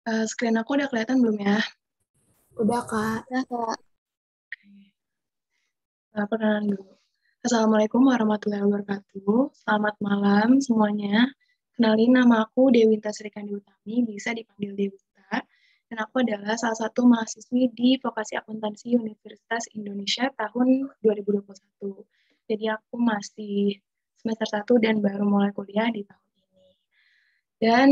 Screen aku udah kelihatan belum ya? Udah, Kak. Nah, Kak. Perkenalan dulu. Assalamualaikum warahmatullahi wabarakatuh. Selamat malam semuanya. Kenalin, nama aku Dewinta Srikandi Utami, bisa dipanggil Dewinta. Dan aku adalah salah satu mahasiswi di Vokasi Akuntansi Universitas Indonesia tahun 2021. Jadi aku masih semester 1 dan baru mulai kuliah di tahun ini. Dan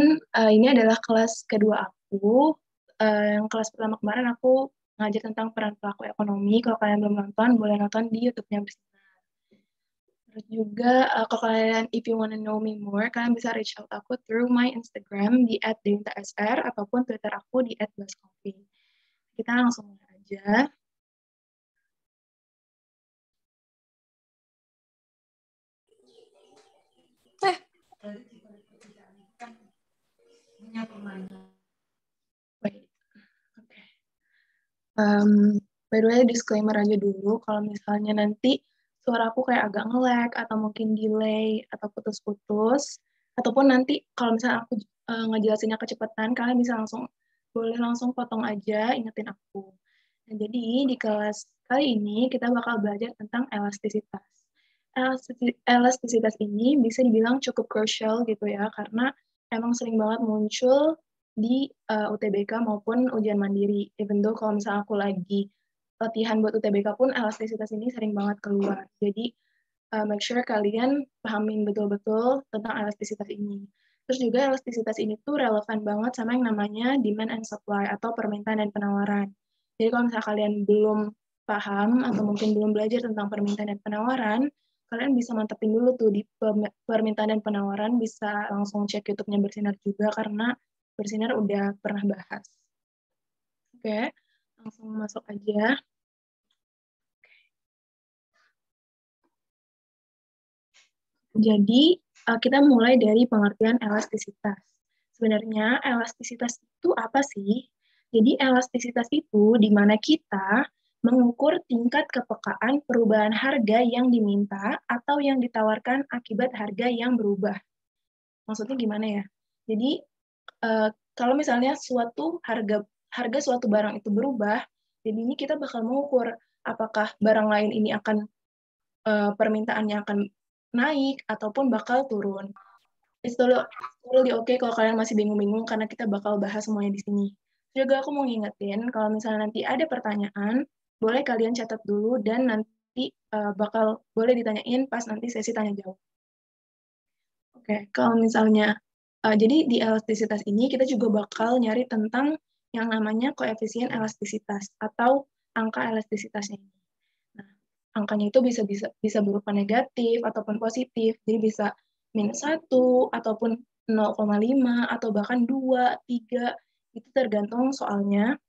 ini adalah kelas kedua aku. Yang kelas pertama kemarin aku ngajar tentang peran pelaku ekonomi. Kalau kalian belum nonton, boleh nonton di YouTube-nya Bersinar. Terus juga, kalau kalian, if you wanna know me more, kalian bisa reach out aku through my Instagram di @devintasr ataupun Twitter aku di @bascoffee. Kita langsung mulai aja. Baik, oke. By the way, disclaimer aja dulu, kalau misalnya nanti suara aku kayak agak nge-lag, atau mungkin delay, atau putus-putus, ataupun nanti kalau misalnya aku ngejelasinnya kecepatan, kalian bisa boleh langsung potong aja, ingetin aku. Nah, jadi di kelas kali ini kita bakal belajar tentang elastisitas. Elastisitas ini bisa dibilang cukup crucial gitu ya, karena emang sering banget muncul di UTBK maupun ujian mandiri. Even though kalau misalnya aku lagi latihan buat UTBK pun elastisitas ini sering banget keluar. Jadi make sure kalian pahamin betul-betul tentang elastisitas ini. Terus juga elastisitas ini tuh relevan banget sama yang namanya demand and supply atau permintaan dan penawaran. Jadi kalau misalnya kalian belum paham atau mungkin belum belajar tentang permintaan dan penawaran, kalian bisa mantepin dulu tuh di permintaan dan penawaran, bisa langsung cek YouTube-nya Bersinar juga karena Bersinar udah pernah bahas. Oke, langsung masuk aja. Jadi, kita mulai dari pengertian elastisitas. Sebenarnya, elastisitas itu apa sih? Jadi, elastisitas itu di mana kita mengukur tingkat kepekaan perubahan harga yang diminta atau yang ditawarkan akibat harga yang berubah. Maksudnya gimana ya? Jadi, kalau misalnya harga suatu barang itu berubah, jadinya kita bakal mengukur apakah barang lain ini akan permintaannya akan naik ataupun bakal turun. It's totally okay kalau kalian masih bingung-bingung karena kita bakal bahas semuanya di sini. Juga aku mau ngingetin kalau misalnya nanti ada pertanyaan, boleh kalian catat dulu dan nanti bakal boleh ditanyain pas nanti sesi tanya jawab. Oke, kalau misalnya jadi di elastisitas ini kita juga bakal nyari tentang yang namanya koefisien elastisitas atau angka elastisitasnya. Nah, angkanya itu bisa berupa negatif ataupun positif. Jadi bisa -1 ataupun 0,5 atau bahkan 2, 3. Itu tergantung soalnya.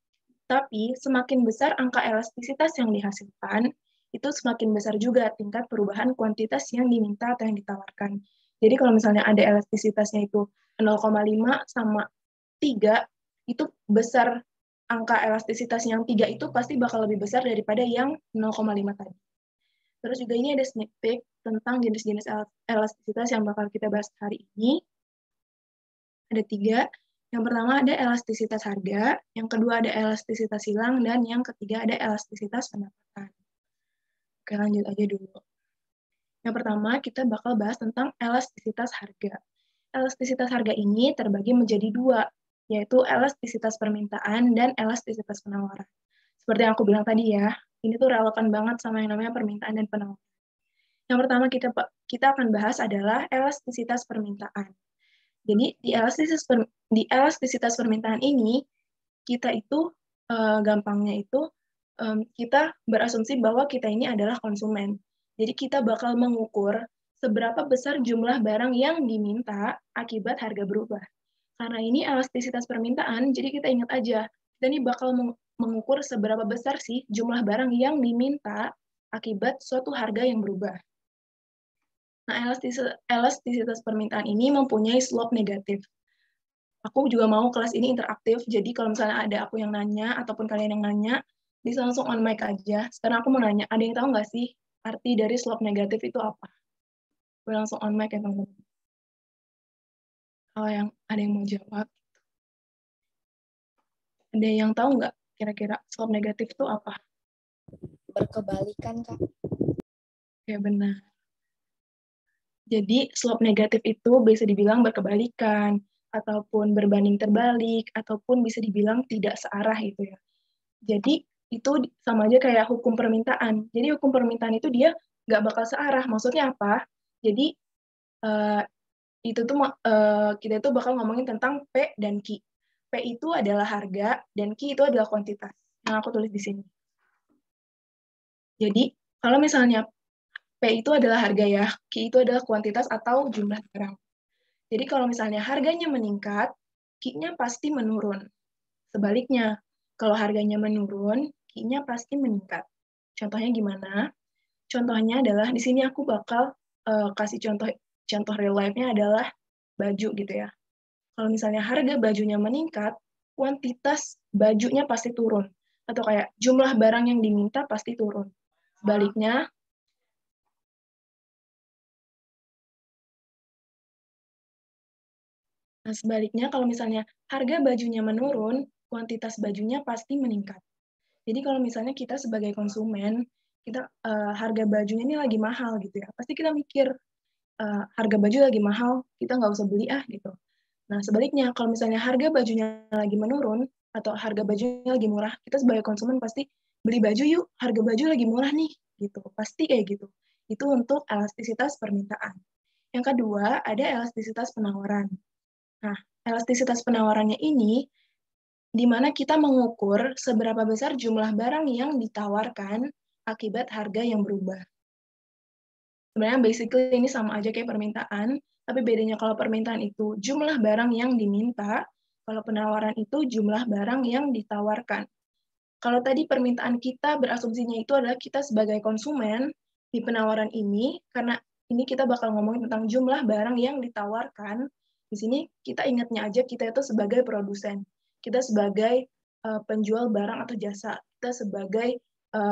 Tapi semakin besar angka elastisitas yang dihasilkan, itu semakin besar juga tingkat perubahan kuantitas yang diminta atau yang ditawarkan. Jadi kalau misalnya ada elastisitasnya itu 0,5 sama 3, itu besar angka elastisitas yang 3 itu pasti bakal lebih besar daripada yang 0,5 tadi. Terus juga ini ada sneak peek tentang jenis-jenis elastisitas yang bakal kita bahas hari ini. Ada 3. Yang pertama ada elastisitas harga, yang kedua ada elastisitas silang, dan yang ketiga ada elastisitas pendapatan. Oke, lanjut aja dulu. Yang pertama, kita bakal bahas tentang elastisitas harga. Elastisitas harga ini terbagi menjadi 2, yaitu elastisitas permintaan dan elastisitas penawaran. Seperti yang aku bilang tadi ya, ini tuh relevan banget sama yang namanya permintaan dan penawaran. Yang pertama kita akan bahas adalah elastisitas permintaan. Jadi di elastisitas permintaan ini kita itu gampangnya itu kita berasumsi bahwa kita ini adalah konsumen. Jadi kita bakal mengukur seberapa besar jumlah barang yang diminta akibat harga berubah. Karena ini elastisitas permintaan, jadi kita ingat aja, kita ini bakal mengukur seberapa besar sih jumlah barang yang diminta akibat suatu harga yang berubah. Nah, elastisitas permintaan ini mempunyai slope negatif. Aku juga mau kelas ini interaktif, jadi kalau misalnya ada aku yang nanya, ataupun kalian yang nanya, bisa langsung on mic aja. Sekarang aku mau nanya, ada yang tahu nggak sih arti dari slope negatif itu apa? Boleh langsung on mic ya, teman-teman. Kalau yang ada yang mau jawab. Ada yang tahu nggak kira-kira slope negatif itu apa? Berkebalikan, Kak. Ya benar. Jadi slope negatif itu bisa dibilang berkebalikan, ataupun berbanding terbalik, ataupun bisa dibilang tidak searah gitu ya. Jadi itu sama aja kayak hukum permintaan. Jadi hukum permintaan itu dia nggak bakal searah. Maksudnya apa? Jadi itu tuh kita itu bakal ngomongin tentang P dan Q. P itu adalah harga dan Q itu adalah kuantitas. Yang aku tulis di sini. Jadi kalau misalnya P itu adalah harga ya, Q itu adalah kuantitas atau jumlah barang. Jadi kalau misalnya harganya meningkat, Q-nya pasti menurun. Sebaliknya, kalau harganya menurun, Q-nya pasti meningkat. Contohnya gimana? Contohnya adalah di sini aku bakal kasih contoh real life-nya adalah baju gitu ya. Kalau misalnya harga bajunya meningkat, kuantitas bajunya pasti turun. Atau kayak jumlah barang yang diminta pasti turun. Sebaliknya, kalau misalnya harga bajunya menurun, kuantitas bajunya pasti meningkat. Jadi kalau misalnya kita sebagai konsumen, kita harga bajunya ini lagi mahal gitu ya, pasti kita mikir harga baju lagi mahal, kita nggak usah beli gitu. Nah sebaliknya, kalau misalnya harga bajunya lagi menurun atau harga bajunya lagi murah, kita sebagai konsumen pasti beli baju yuk, harga baju lagi murah nih, gitu. Pasti kayak gitu. Itu untuk elastisitas permintaan. Yang kedua, ada elastisitas penawaran. Nah, elastisitas penawarannya ini di mana kita mengukur seberapa besar jumlah barang yang ditawarkan akibat harga yang berubah. Sebenarnya basically ini sama aja kayak permintaan, tapi bedanya kalau permintaan itu jumlah barang yang diminta, kalau penawaran itu jumlah barang yang ditawarkan. Kalau tadi permintaan kita berasumsinya itu adalah kita sebagai konsumen di penawaran ini, karena ini kita bakal ngomongin tentang jumlah barang yang ditawarkan, di sini kita ingatnya aja kita itu sebagai produsen. Kita sebagai penjual barang atau jasa. Kita sebagai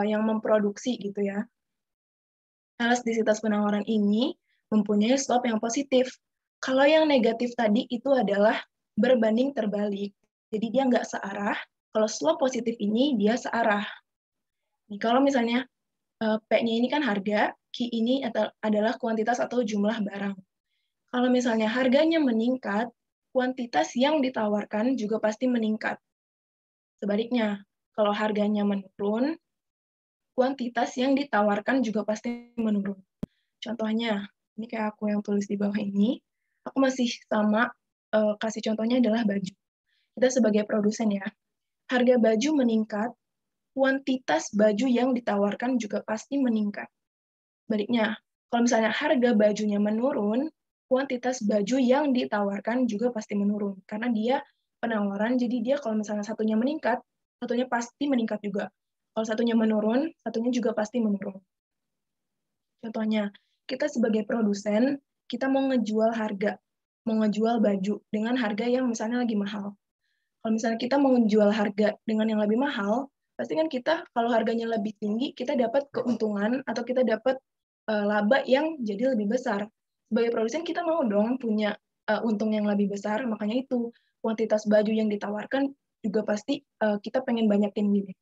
yang memproduksi gitu ya. Elastisitas penawaran ini mempunyai slope yang positif. Kalau yang negatif tadi itu adalah berbanding terbalik. Jadi dia nggak searah. Kalau slope positif ini dia searah. Nih, kalau misalnya P-nya ini kan harga, Q ini adalah kuantitas atau jumlah barang. Kalau misalnya harganya meningkat, kuantitas yang ditawarkan juga pasti meningkat. Sebaliknya, kalau harganya menurun, kuantitas yang ditawarkan juga pasti menurun. Contohnya, ini kayak aku yang tulis di bawah ini, aku masih sama kasih contohnya adalah baju. Kita sebagai produsen ya, harga baju meningkat, kuantitas baju yang ditawarkan juga pasti meningkat. Baliknya, kalau misalnya harga bajunya menurun, kuantitas baju yang ditawarkan juga pasti menurun. Karena dia penawaran, jadi dia kalau misalnya satunya meningkat, satunya pasti meningkat juga. Kalau satunya menurun, satunya juga pasti menurun. Contohnya, kita sebagai produsen, kita mau ngejual harga, mau ngejual baju dengan harga yang misalnya lagi mahal. Kalau misalnya kita mau ngejual harga dengan yang lebih mahal, pasti kan kita kalau harganya lebih tinggi, kita dapat keuntungan atau kita dapat laba yang jadi lebih besar. Sebagai produsen kita mau dong punya untung yang lebih besar, makanya itu kuantitas baju yang ditawarkan juga pasti kita pengen banyakin gini.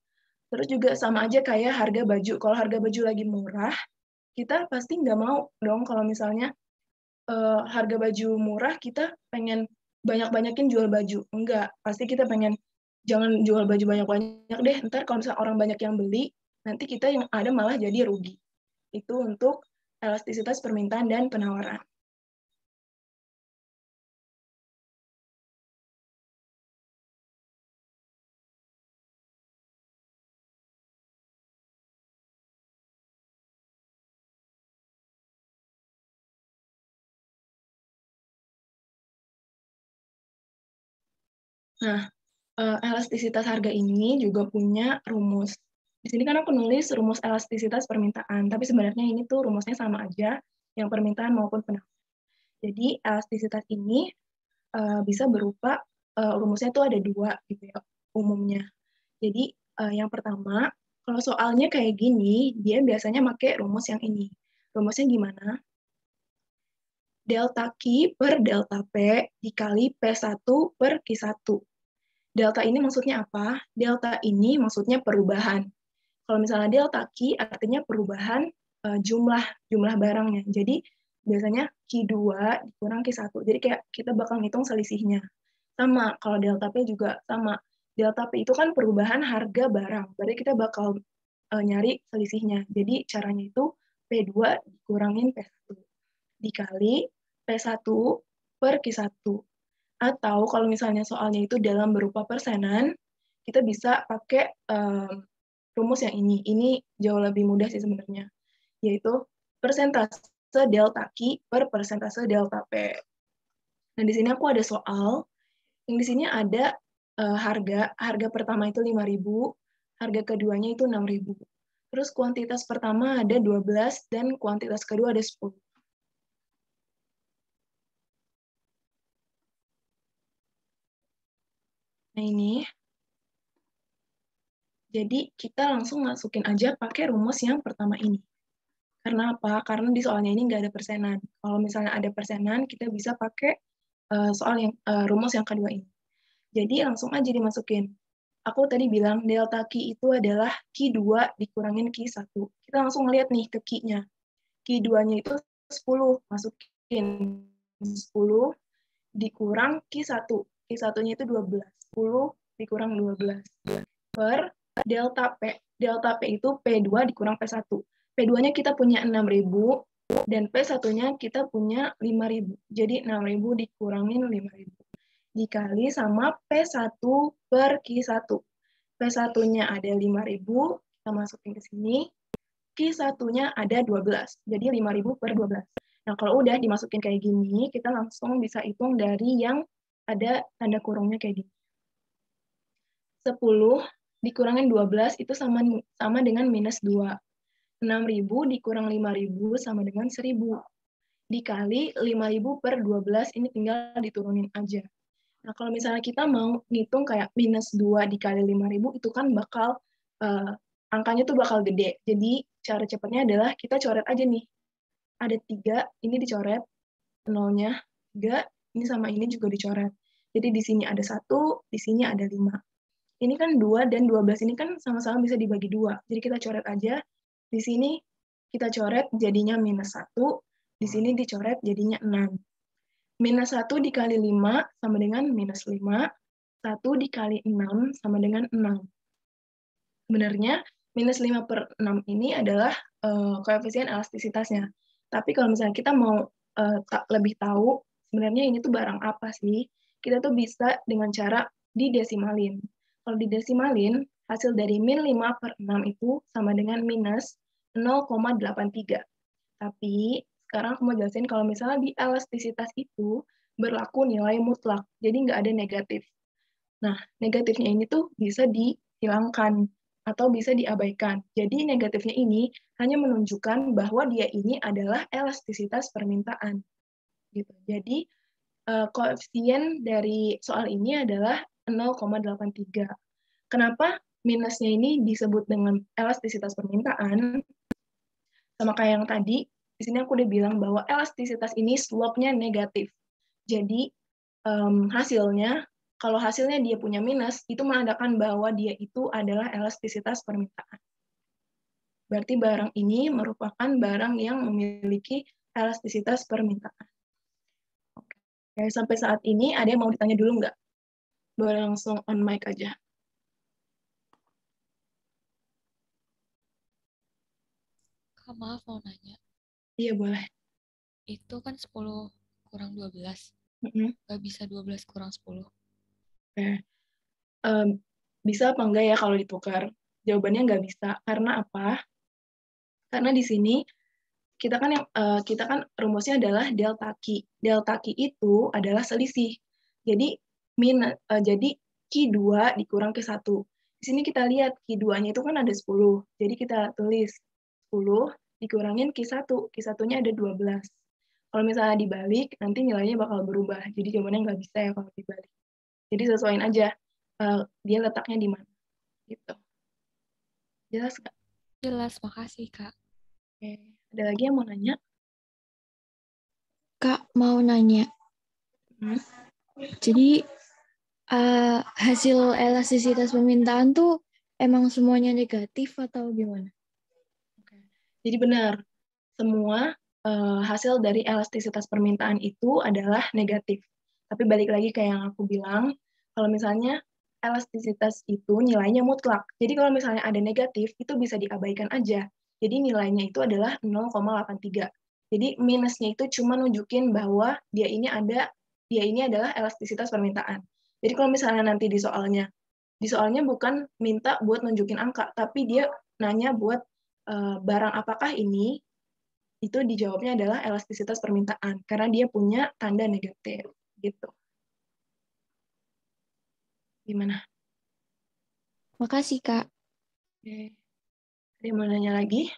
Terus juga sama aja kayak harga baju. Kalau harga baju lagi murah, kita pasti nggak mau dong kalau misalnya harga baju murah, kita pengen banyak-banyakin jual baju. Enggak, pasti kita pengen jangan jual baju banyak-banyak deh. Ntar kalau misalnya orang banyak yang beli, nanti kita yang ada malah jadi rugi. Itu untuk elastisitas permintaan dan penawaran. Nah, elastisitas harga ini juga punya rumus. Di sini kan aku nulis rumus elastisitas permintaan, tapi sebenarnya ini tuh rumusnya sama aja, yang permintaan maupun penawaran. Jadi elastisitas ini bisa berupa rumusnya itu ada dua gitu ya umumnya. Jadi yang pertama, kalau soalnya kayak gini, dia biasanya pakai rumus yang ini. Rumusnya gimana? Delta Q per delta P dikali P1 per Q1. Delta ini maksudnya apa? Delta ini maksudnya perubahan. Kalau misalnya delta Q artinya perubahan jumlah barangnya. Jadi biasanya Q2 dikurang Q1. Jadi kayak kita bakal ngitung selisihnya. Sama, kalau delta P juga sama. Delta P itu kan perubahan harga barang. Berarti kita bakal nyari selisihnya. Jadi caranya itu P2 dikurangin P1. Dikali P1 per Q1. Atau kalau misalnya soalnya itu dalam berupa persenan, kita bisa pakai rumus yang ini. Ini jauh lebih mudah sih sebenarnya, yaitu persentase delta Q per persentase delta P. Nah, di sini aku ada soal, yang di sini ada harga pertama itu 5.000, harga keduanya itu 6.000. Terus kuantitas pertama ada 12 dan kuantitas kedua ada 10. Nah, ini. Jadi, kita langsung masukin aja pakai rumus yang pertama ini. Karena apa? Karena di soalnya ini nggak ada persenan. Kalau misalnya ada persenan, kita bisa pakai rumus yang kedua ini. Jadi, langsung aja dimasukin. Aku tadi bilang delta Q itu adalah Q2 dikurangin Q1. Kita langsung lihat nih ke Q-nya. Q2-nya itu 10. Masukin 10 dikurang Q1. Q1-nya itu 12. 10 dikurang 12. Per delta P. Delta P itu P2 dikurang P1. P2-nya kita punya 6.000 dan P1-nya kita punya 5.000. Jadi 6.000 dikurangin 5.000. Dikali sama P1 per Q1. P1-nya ada 5.000, kita masukin ke sini. Q1-nya ada 12. Jadi 5.000 per 12. Nah, kalau udah dimasukin kayak gini, kita langsung bisa hitung dari yang ada tanda kurungnya kayak gini. 10 dikurangin 12 itu sama dengan minus 2. 6.000 dikurang 5.000 sama dengan 1.000. Dikali 5.000 per 12, ini tinggal diturunin aja. Nah, kalau misalnya kita mau ngitung kayak minus 2 dikali 5.000, itu kan bakal, angkanya tuh bakal gede. Jadi, cara cepatnya adalah kita coret aja nih. Ada 3, ini dicoret, nolnya 3, ini sama ini juga dicoret. Jadi, di sini ada 1, di sini ada 5. Ini kan 2 dan 12 ini kan sama-sama bisa dibagi 2. Jadi kita coret aja. Di sini kita coret jadinya minus 1. Di sini dicoret jadinya 6. Minus 1 dikali 5 sama dengan minus 5. 1 dikali 6 sama dengan 6. Sebenarnya minus 5 per 6 ini adalah koefisien elastisitasnya. Tapi kalau misalnya kita mau lebih tahu sebenarnya ini tuh barang apa sih, kita tuh bisa dengan cara didesimalin. Kalau didesimalin, hasil dari min 5 per 6 itu sama dengan minus 0,83. Tapi sekarang aku mau jelasin kalau misalnya di elastisitas itu berlaku nilai mutlak, jadi nggak ada negatif. Nah, negatifnya ini tuh bisa dihilangkan atau bisa diabaikan. Jadi negatifnya ini hanya menunjukkan bahwa dia ini adalah elastisitas permintaan. Gitu. Jadi koefisien dari soal ini adalah 0,83. Kenapa minusnya ini disebut dengan elastisitas permintaan? Sama kayak yang tadi, di sini aku udah bilang bahwa elastisitas ini slope-nya negatif. Jadi hasilnya, kalau hasilnya dia punya minus, itu menandakan bahwa dia itu adalah elastisitas permintaan. Berarti barang ini merupakan barang yang memiliki elastisitas permintaan. Oke, sampai saat ini ada yang mau ditanya dulu nggak? Boleh langsung on mic aja. Kak, maaf mau nanya. Iya, boleh. Itu kan 10 kurang 12. Nggak bisa 12 kurang 10. Oke. Bisa apa enggak ya kalau ditukar? Jawabannya nggak bisa. Karena apa? Karena di sini kita kan rumusnya adalah delta Q. Delta Q itu adalah selisih. Jadi jadi Q2 dikurang Q1. Di sini kita lihat Q2-nya itu kan ada 10. Jadi kita tulis 10 dikurangin Q1. Q1-nya ada 12. Kalau misalnya dibalik, nanti nilainya bakal berubah. Jadi jawabannya nggak bisa ya kalau dibalik. Jadi sesuaiin aja dia letaknya di mana. Gitu. Jelas nggak? Jelas, makasih Kak. Oke. Ada lagi yang mau nanya? Kak, mau nanya. Hmm? Jadi, Hasil elastisitas permintaan tuh emang semuanya negatif atau gimana? Jadi benar, semua hasil dari elastisitas permintaan itu adalah negatif. Tapi balik lagi kayak yang aku bilang, kalau misalnya elastisitas itu nilainya mutlak. Jadi kalau misalnya ada negatif, itu bisa diabaikan aja. Jadi nilainya itu adalah 0,83. Jadi minusnya itu cuma nunjukin bahwa dia ini adalah elastisitas permintaan. Jadi kalau misalnya nanti di soalnya bukan minta buat nunjukin angka, tapi dia nanya buat barang apakah ini, itu dijawabnya adalah elastisitas permintaan, karena dia punya tanda negatif. Gitu. Gimana? Makasih, Kak. Oke. Ada yang mau nanya lagi?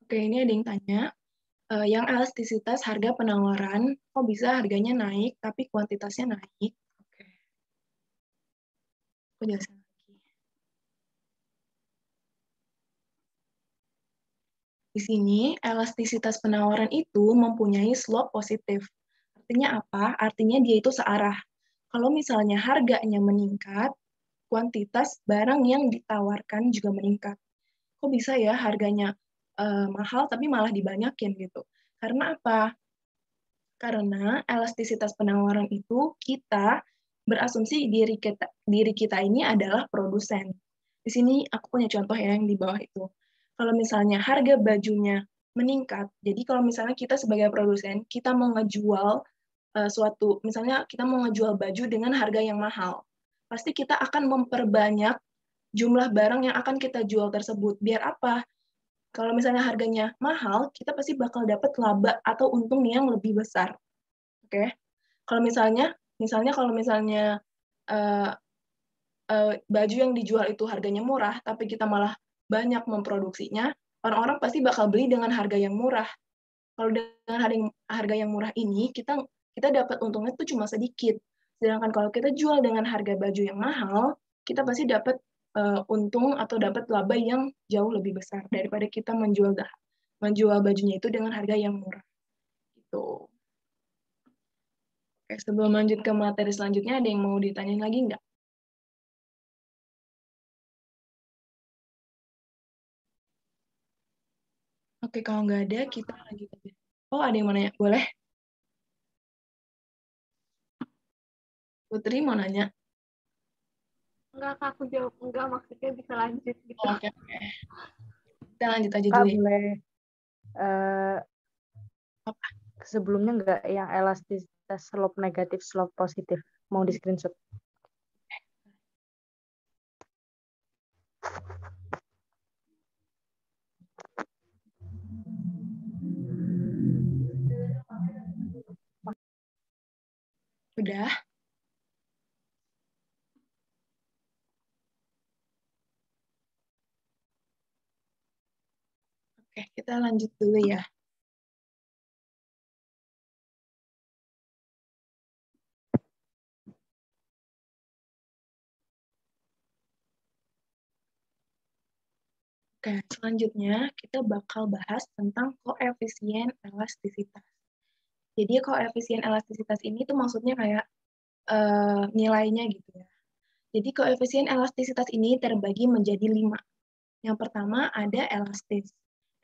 Oke, ini ada yang tanya. Yang elastisitas harga penawaran, kok bisa harganya naik, tapi kuantitasnya naik? Oke. Aku jelasin lagi. Di sini, elastisitas penawaran itu mempunyai slope positif. Artinya apa? Artinya dia itu searah. Kalau misalnya harganya meningkat, kuantitas barang yang ditawarkan juga meningkat. Kok bisa ya harganya mahal tapi malah dibanyakin gitu? Karena apa? Karena elastisitas penawaran itu kita berasumsi diri kita ini adalah produsen. Di sini aku punya contoh ya yang di bawah itu. Kalau misalnya harga bajunya meningkat, jadi kalau misalnya kita sebagai produsen, kita mau ngejual misalnya kita mau ngejual baju dengan harga yang mahal, pasti kita akan memperbanyak jumlah barang yang akan kita jual tersebut. Biar apa? Kalau misalnya harganya mahal, kita pasti bakal dapat laba atau untung yang lebih besar. Oke? Kalau misalnya uh, baju yang dijual itu harganya murah, tapi kita malah banyak memproduksinya, orang-orang pasti bakal beli dengan harga yang murah. Kalau dengan harga yang murah ini, kita dapat untungnya itu cuma sedikit. Sedangkan kalau kita jual dengan harga baju yang mahal, kita pasti dapat untung atau dapat laba yang jauh lebih besar daripada kita menjual bajunya itu dengan harga yang murah. Gitu. Oke, sebelum lanjut ke materi selanjutnya, ada yang mau ditanyain lagi nggak? Oke, kalau nggak ada, kita lanjut aja. Oh, ada yang mau nanya? Boleh? Putri mau nanya? Enggak, Kak, aku jawab enggak, maksudnya bisa lanjut gitu. Oke. Kita lanjut aja Kak, dulu ya. boleh sebelumnya enggak yang elastisitas slope negatif, slope positif. Mau di screenshot. Udah? Oke, kita lanjut dulu ya. Oke, selanjutnya kita bakal bahas tentang koefisien elastisitas. Jadi koefisien elastisitas ini tuh maksudnya kayak nilainya gitu ya. Jadi koefisien elastisitas ini terbagi menjadi 5. Yang pertama ada elastis.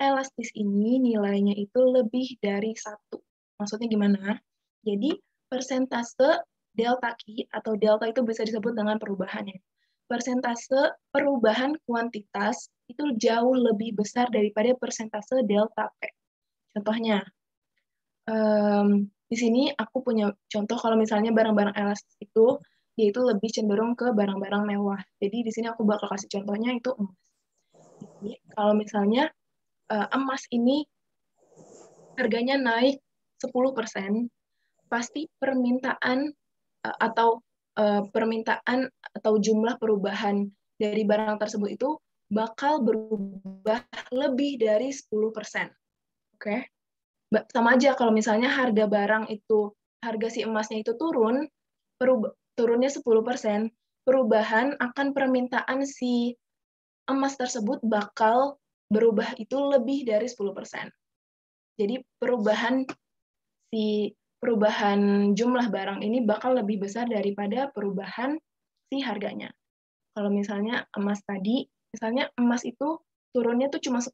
Elastis ini nilainya itu lebih dari 1. Maksudnya gimana? Jadi persentase delta Q atau delta itu bisa disebut dengan perubahannya. Persentase perubahan kuantitas itu jauh lebih besar daripada persentase delta P. Contohnya, di sini aku punya contoh kalau misalnya barang-barang elastis itu, dia itu lebih cenderung ke barang-barang mewah. Jadi di sini aku bakal kasih contohnya itu emas. Jadi, kalau misalnya emas ini harganya naik 10%, pasti permintaan atau jumlah perubahan dari barang tersebut itu bakal berubah lebih dari 10%. Oke? Sama aja kalau misalnya harga si emasnya itu turunnya 10%, perubahan akan permintaan si emas tersebut bakal berubah itu lebih dari 10%. Jadi perubahan jumlah barang ini bakal lebih besar daripada perubahan si harganya. Kalau misalnya emas tadi, misalnya emas itu turunnya tuh cuma 10%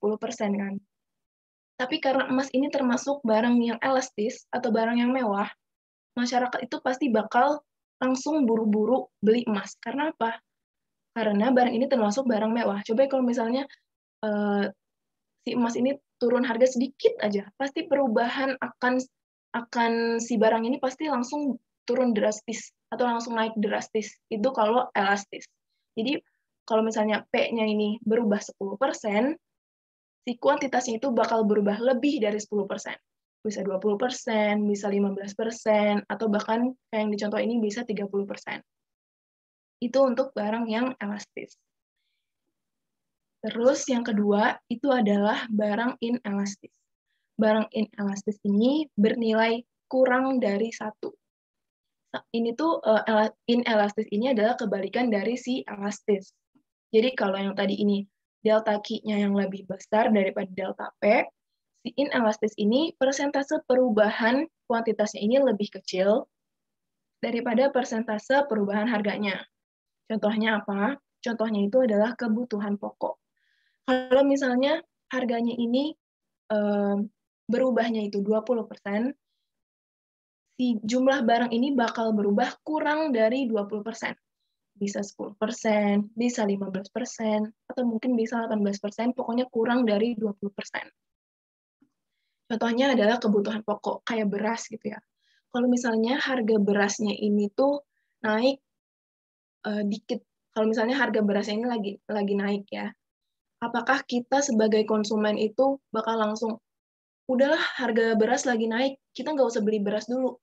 kan. Tapi karena emas ini termasuk barang yang elastis atau barang yang mewah, masyarakat itu pasti bakal langsung buru-buru beli emas. Karena apa? Karena barang ini termasuk barang mewah. Coba kalau misalnya si emas ini turun harga sedikit aja, pasti perubahan akan si barang ini pasti langsung turun drastis atau langsung naik drastis. Itu kalau elastis. Jadi kalau misalnya P-nya ini berubah 10%, si kuantitasnya itu bakal berubah lebih dari 10%. Bisa 20%, bisa 15%, atau bahkan kayak yang dicontoh ini bisa 30%. Itu untuk barang yang elastis. Terus yang kedua, itu adalah barang inelastis. Barang inelastis ini bernilai kurang dari 1. Ini tuh, inelastis ini adalah kebalikan dari si elastis. Jadi kalau yang tadi ini, delta Q-nya yang lebih besar daripada delta P, si inelastis ini persentase perubahan kuantitasnya ini lebih kecil daripada persentase perubahan harganya. Contohnya apa? Contohnya itu adalah kebutuhan pokok. Kalau misalnya harganya ini berubahnya itu 20%, si jumlah barang ini bakal berubah kurang dari 20%. Bisa 10%, bisa 15%, atau mungkin bisa 18%, pokoknya kurang dari 20%. Contohnya adalah kebutuhan pokok, kayak beras gitu ya. Kalau misalnya harga berasnya ini tuh naik dikit, kalau misalnya harga berasnya ini lagi naik ya, apakah kita sebagai konsumen itu bakal langsung, udahlah harga beras lagi naik, kita nggak usah beli beras dulu.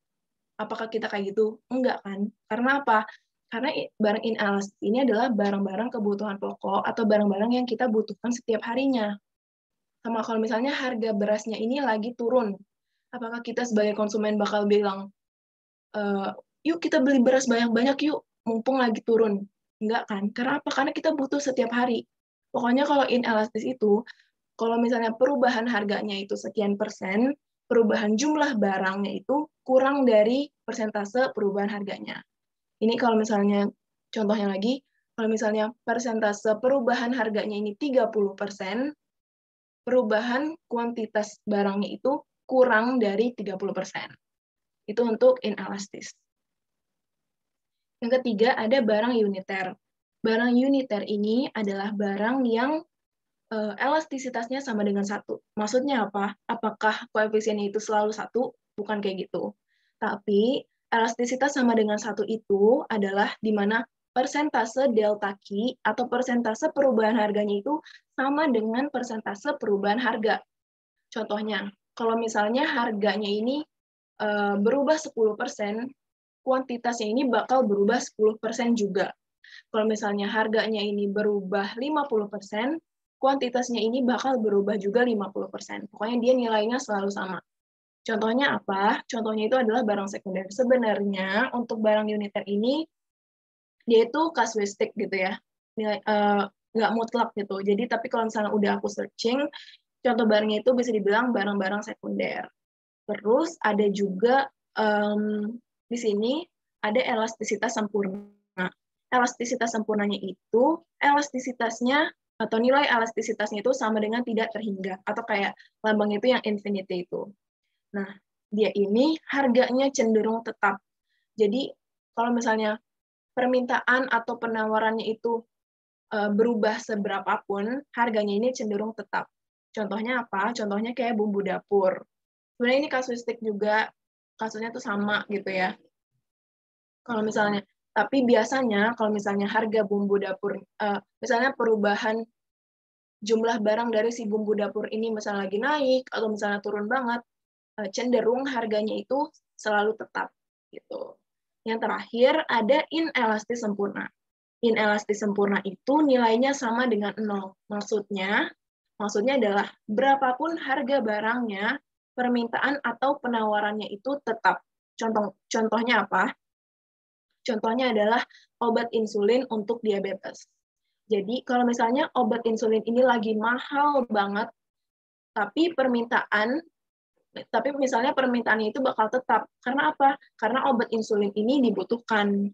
Apakah kita kayak gitu? Enggak kan? Karena apa? Karena barang inelastis ini adalah barang-barang kebutuhan pokok atau barang-barang yang kita butuhkan setiap harinya. Sama kalau misalnya harga berasnya ini lagi turun, apakah kita sebagai konsumen bakal bilang, yuk kita beli beras banyak-banyak yuk, mumpung lagi turun? Enggak kan? Karena apa? Karena kita butuh setiap hari. Pokoknya kalau inelastis itu, kalau misalnya perubahan harganya itu sekian persen, perubahan jumlah barangnya itu kurang dari persentase perubahan harganya. Ini kalau misalnya, contohnya lagi, kalau misalnya persentase perubahan harganya ini 30%, perubahan kuantitas barangnya itu kurang dari 30%. Itu untuk inelastis. Yang ketiga, ada barang uniter. Barang uniter ini adalah barang yang elastisitasnya sama dengan 1. Maksudnya apa? Apakah koefisiennya itu selalu 1? Bukan kayak gitu. Tapi elastisitas sama dengan 1 itu adalah di mana persentase delta Q atau persentase perubahan harganya itu sama dengan persentase perubahan harga. Contohnya, kalau misalnya harganya ini berubah 10%, kuantitasnya ini bakal berubah 10% juga. Kalau misalnya harganya ini berubah 50%, kuantitasnya ini bakal berubah juga 50%. Pokoknya dia nilainya selalu sama. Contohnya apa? Contohnya itu adalah barang sekunder. Sebenarnya untuk barang uniter ini, dia itu kasuistik gitu ya. Nggak mutlak gitu. Jadi, tapi kalau misalnya udah aku searching, contoh barangnya itu bisa dibilang barang-barang sekunder. Terus ada juga di sini ada elastisitas sempurna. Elastisitas sempurnanya itu, elastisitasnya atau nilai elastisitasnya itu sama dengan tidak terhingga, atau kayak lambang itu yang infinity itu. Nah, dia ini harganya cenderung tetap. Jadi, kalau misalnya permintaan atau penawarannya itu berubah seberapapun, harganya ini cenderung tetap. Contohnya apa? Contohnya kayak bumbu dapur. Sebenarnya ini kasuistik juga, kasusnya tuh sama gitu ya. Kalau misalnya, tapi biasanya kalau misalnya harga bumbu dapur, misalnya perubahan jumlah barang dari si bumbu dapur ini misalnya lagi naik atau misalnya turun banget, cenderung harganya itu selalu tetap gitu. Yang terakhir ada inelastis sempurna. Inelastis sempurna itu nilainya sama dengan 0. Maksudnya adalah berapapun harga barangnya, permintaan atau penawarannya itu tetap. Contohnya apa? Contohnya adalah obat insulin untuk diabetes. Jadi kalau misalnya obat insulin ini lagi mahal banget, tapi permintaan Tapi misalnya permintaannya itu bakal tetap. Karena apa? Karena obat insulin ini dibutuhkan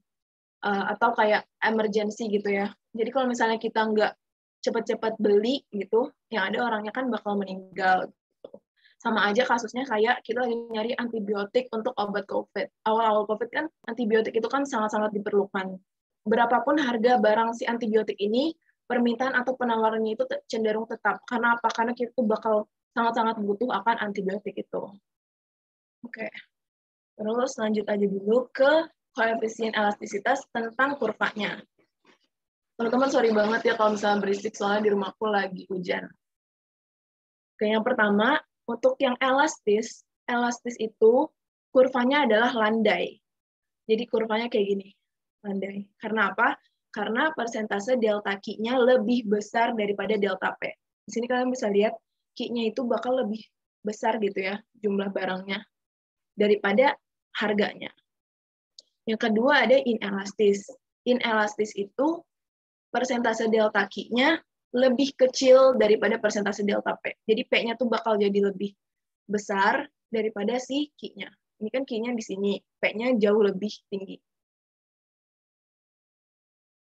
atau kayak emergency gitu ya. Jadi kalau misalnya kita nggak cepat-cepat beli gitu, yang ada orangnya kan bakal meninggal. Sama aja kasusnya kayak kita lagi nyari antibiotik untuk obat COVID. Awal-awal COVID kan antibiotik itu kan sangat-sangat diperlukan. Berapapun harga barang si antibiotik ini, permintaan atau penawarannya itu cenderung tetap. Karena apa? Karena kita tuh bakal sangat-sangat butuh akan antibiotik itu. Oke. Terus lanjut aja dulu ke koefisien elastisitas tentang kurvanya. Teman-teman sorry banget ya kalau misalnya berisik, soalnya di rumahku lagi hujan. Oke, yang pertama, untuk yang elastis itu kurvanya adalah landai. Jadi kurvanya kayak gini, landai. Karena apa? Karena persentase delta Q-nya lebih besar daripada delta P. Di sini kalian bisa lihat Q-nya itu bakal lebih besar gitu ya, jumlah barangnya, daripada harganya. Yang kedua ada inelastis. Inelastis itu persentase delta Q-nya lebih kecil daripada persentase delta P. Jadi P-nya tuh bakal jadi lebih besar daripada si Q-nya. Ini kan Q-nya di sini, P-nya jauh lebih tinggi.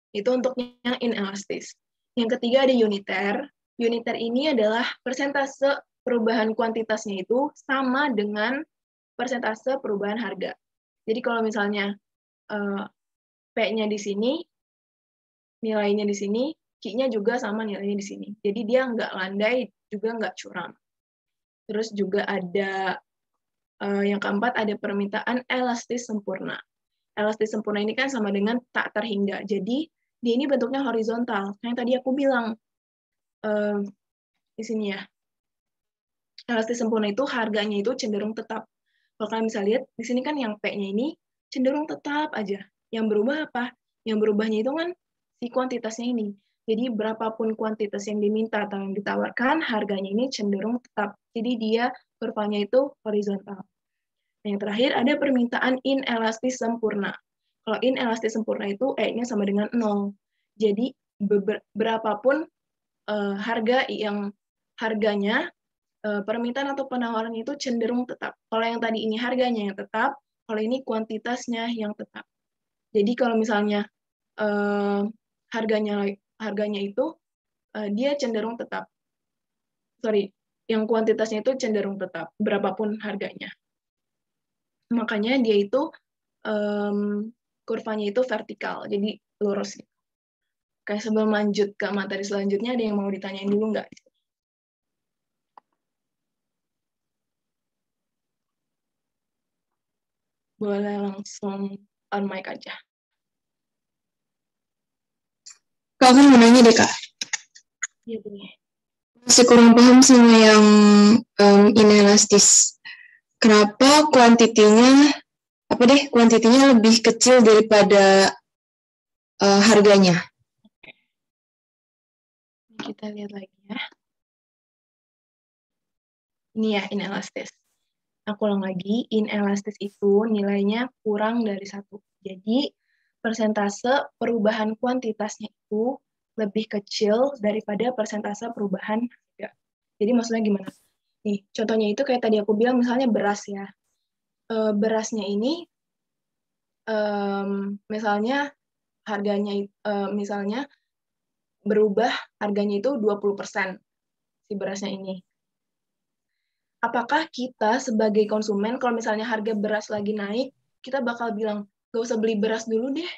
Itu untuk yang inelastis. Yang ketiga ada uniter. Uniter ini adalah persentase perubahan kuantitasnya itu sama dengan persentase perubahan harga. Jadi kalau misalnya P-nya di sini, nilainya di sini, Q-nya juga sama nilainya di sini. Jadi dia nggak landai, juga nggak curam. Terus juga ada yang keempat, ada permintaan elastis sempurna. Elastis sempurna ini kan sama dengan tak terhingga. Jadi dia ini bentuknya horizontal. Yang tadi aku bilang di sini ya. Elastis sempurna itu harganya itu cenderung tetap. Kalau kalian bisa lihat, di sini kan yang P-nya ini cenderung tetap aja. Yang berubah apa? Yang berubahnya itu kan si kuantitasnya ini. Jadi berapapun kuantitas yang diminta atau yang ditawarkan, harganya ini cenderung tetap. Jadi dia kurvanya itu horizontal. Yang terakhir ada permintaan inelastis sempurna. Kalau inelastis sempurna itu E-nya sama dengan 0. Jadi berapapun harga yang harganya, permintaan atau penawaran itu cenderung tetap. Kalau yang tadi ini harganya yang tetap, kalau ini kuantitasnya yang tetap. Jadi kalau misalnya harganya itu dia cenderung tetap. Sorry, yang kuantitasnya itu cenderung tetap, berapapun harganya. Makanya dia itu kurvanya itu vertikal, jadi lurus. Oke, sebelum lanjut ke materi selanjutnya, ada yang mau ditanyain dulu nggak? Boleh langsung on mic aja. Kak, aku mau nanya deh, Kak. Iya, boleh. Masih kurang paham sama yang inelastis. Kenapa kuantitinya lebih kecil daripada harganya? Kita lihat lagi ya. Ini ya, inelastis. Aku ulang lagi, inelastis itu nilainya kurang dari 1. Jadi, persentase perubahan kuantitasnya itu lebih kecil daripada persentase perubahan harga. Jadi, maksudnya gimana? Nih, contohnya itu kayak tadi aku bilang, misalnya beras ya. Berasnya ini, misalnya harganya, misalnya berubah harganya itu 20% si berasnya ini. Apakah kita sebagai konsumen, kalau misalnya harga beras lagi naik, kita bakal bilang, gak usah beli beras dulu deh,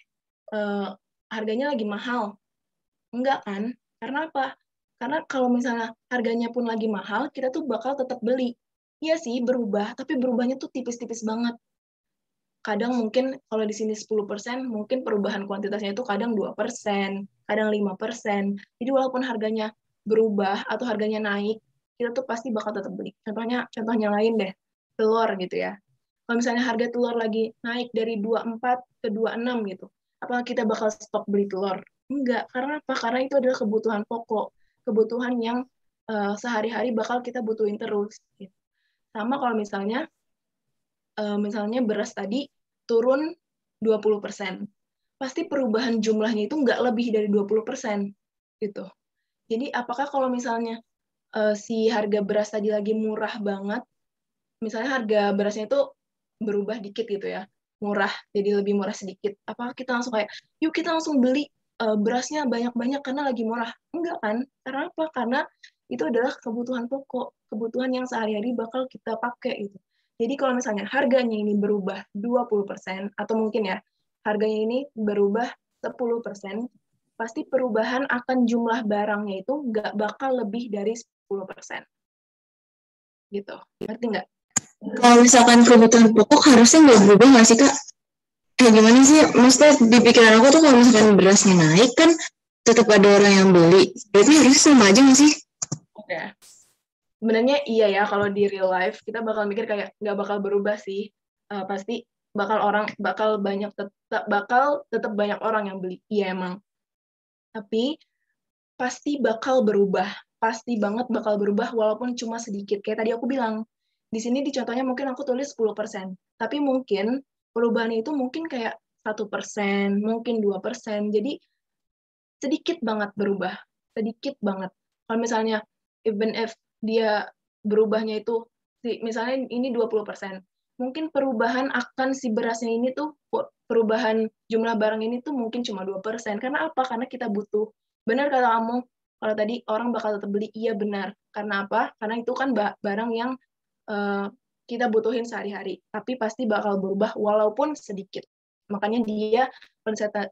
harganya lagi mahal. Enggak kan? Karena apa? Karena kalau misalnya harganya pun lagi mahal, kita tuh bakal tetap beli. Iya sih, berubah, tapi berubahnya tuh tipis-tipis banget. Kadang mungkin kalau di sini 10%, mungkin perubahan kuantitasnya itu kadang 2%, kadang 5%. Jadi walaupun harganya berubah atau harganya naik, kita tuh pasti bakal tetap beli. Contohnya lain deh, telur gitu ya. Kalau misalnya harga telur lagi naik dari 24 ke 26 gitu, apakah kita bakal stok beli telur? Enggak, karena apa? Karena itu adalah kebutuhan pokok, kebutuhan yang sehari-hari bakal kita butuhin terus. Gitu. Sama kalau misalnya beras tadi turun 20%. Pasti perubahan jumlahnya itu nggak lebih dari 20%. Gitu. Jadi apakah kalau misalnya si harga beras tadi lagi murah banget, misalnya harga berasnya itu berubah dikit gitu ya, murah, jadi lebih murah sedikit. Apa kita langsung kayak, yuk kita langsung beli berasnya banyak-banyak karena lagi murah? Enggak kan? Karena apa? Karena itu adalah kebutuhan pokok, kebutuhan yang sehari-hari bakal kita pakai gitu. Jadi kalau misalnya harganya ini berubah 20%, atau mungkin ya, harganya ini berubah 10%, pasti perubahan akan jumlah barangnya itu nggak bakal lebih dari 10%. Gitu. Ngerti nggak? Kalau misalkan kebutuhan pokok harusnya nggak berubah nggak sih Kak? Gimana sih? Maksudnya di pikiran aku tuh kalau misalkan berasnya naik kan tetap ada orang yang beli. Berarti harusnya sama aja nggak sih? Oke. Sebenarnya iya ya, kalau di real life kita bakal mikir kayak nggak bakal berubah sih. Pasti bakal tetap banyak orang yang beli. Iya emang. Tapi pasti bakal berubah. Pasti banget bakal berubah walaupun cuma sedikit. Kayak tadi aku bilang, di sini di contohnya mungkin aku tulis 10%. Tapi mungkin perubahannya itu mungkin kayak 1%, mungkin 2%. Jadi sedikit banget berubah. Sedikit banget. Kalau misalnya, even if dia berubahnya itu, misalnya ini 20%, mungkin perubahan akan si berasnya ini tuh, perubahan jumlah barang ini tuh mungkin cuma 2%. Karena apa? Karena kita butuh. Benar kata kamu, kalau tadi orang bakal tetap beli, iya benar. Karena apa? Karena itu kan barang yang kita butuhin sehari-hari. Tapi pasti bakal berubah walaupun sedikit. Makanya dia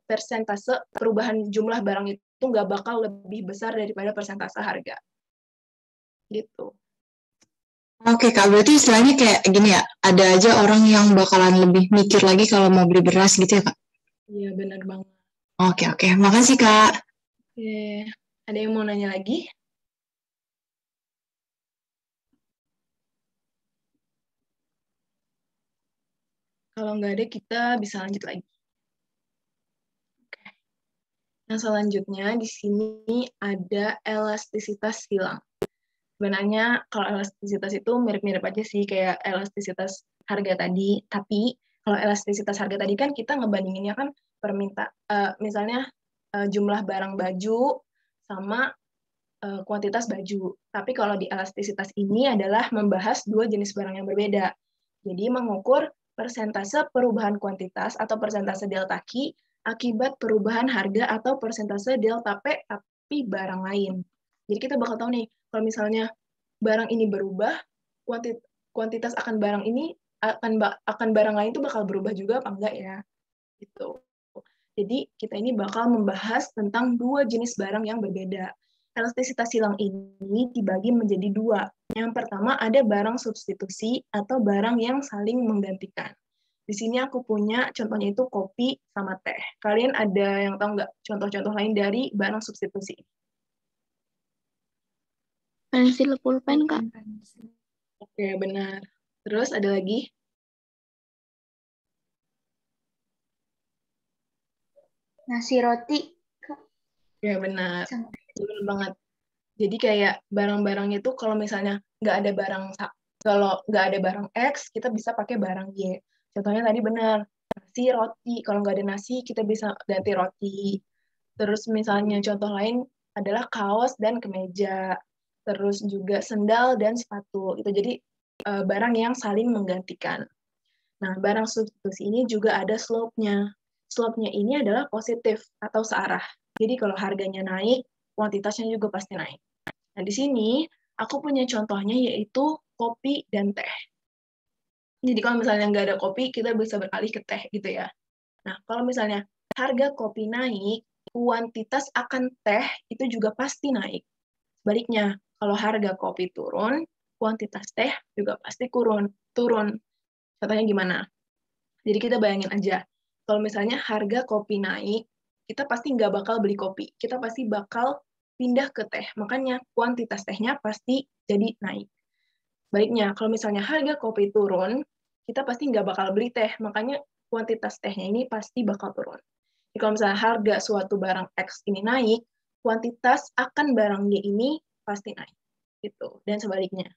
persentase perubahan jumlah barang itu nggak bakal lebih besar daripada persentase harga. Gitu. Oke Kak, berarti istilahnya kayak gini ya, ada aja orang yang bakalan lebih mikir lagi kalau mau beli beras gitu ya Kak? Iya, benar banget. Oke. Makasih Kak. Oke. Ada yang mau nanya lagi? Kalau nggak ada, kita bisa lanjut lagi. Oke. Nah, selanjutnya di sini ada elastisitas silang. Sebenarnya kalau elastisitas itu mirip-mirip aja sih kayak elastisitas harga tadi, tapi kalau elastisitas harga tadi kan kita ngebandinginnya kan misalnya jumlah barang baju sama kuantitas baju. Tapi kalau di elastisitas ini adalah membahas dua jenis barang yang berbeda. Jadi mengukur persentase perubahan kuantitas atau persentase delta Q akibat perubahan harga atau persentase delta P tapi barang lain. Jadi kita bakal tahu nih, kalau misalnya barang ini berubah, kuantitas akan barang ini akan barang lain itu bakal berubah juga apa enggak ya? Gitu. Jadi kita ini bakal membahas tentang dua jenis barang yang berbeda. Elastisitas silang ini dibagi menjadi dua. Yang pertama ada barang substitusi atau barang yang saling menggantikan. Di sini aku punya contohnya itu kopi sama teh. Kalian ada yang tahu nggak contoh-contoh lain dari barang substitusi? Pensil, pulpen, Kak. Oke, benar. Terus ada lagi? Nasi roti. Ya, benar. Benar banget. Jadi kayak barang-barangnya itu kalau misalnya kalau nggak ada barang X, kita bisa pakai barang Y. Contohnya tadi benar, nasi, roti. Kalau nggak ada nasi, kita bisa ganti roti. Terus misalnya contoh lain adalah kaos dan kemeja. Terus juga sendal dan sepatu. Itu jadi barang yang saling menggantikan. Nah, barang substitusi ini juga ada slope-nya. Slope-nya ini adalah positif atau searah. Jadi kalau harganya naik, kuantitasnya juga pasti naik. Nah, di sini aku punya contohnya yaitu kopi dan teh. Jadi kalau misalnya nggak ada kopi, kita bisa beralih ke teh gitu ya. Nah, kalau misalnya harga kopi naik, kuantitas akan teh itu juga pasti naik. Sebaliknya, kalau harga kopi turun, kuantitas teh juga pasti turun. Contohnya gimana? Jadi kita bayangin aja, kalau misalnya harga kopi naik, kita pasti nggak bakal beli kopi. Kita pasti bakal pindah ke teh. Makanya kuantitas tehnya pasti jadi naik. Baiknya, kalau misalnya harga kopi turun, kita pasti nggak bakal beli teh. Makanya kuantitas tehnya ini pasti bakal turun. Jadi kalau misalnya harga suatu barang X ini naik, kuantitas akan barang Y ini pasti naik. Gitu. Dan sebaliknya.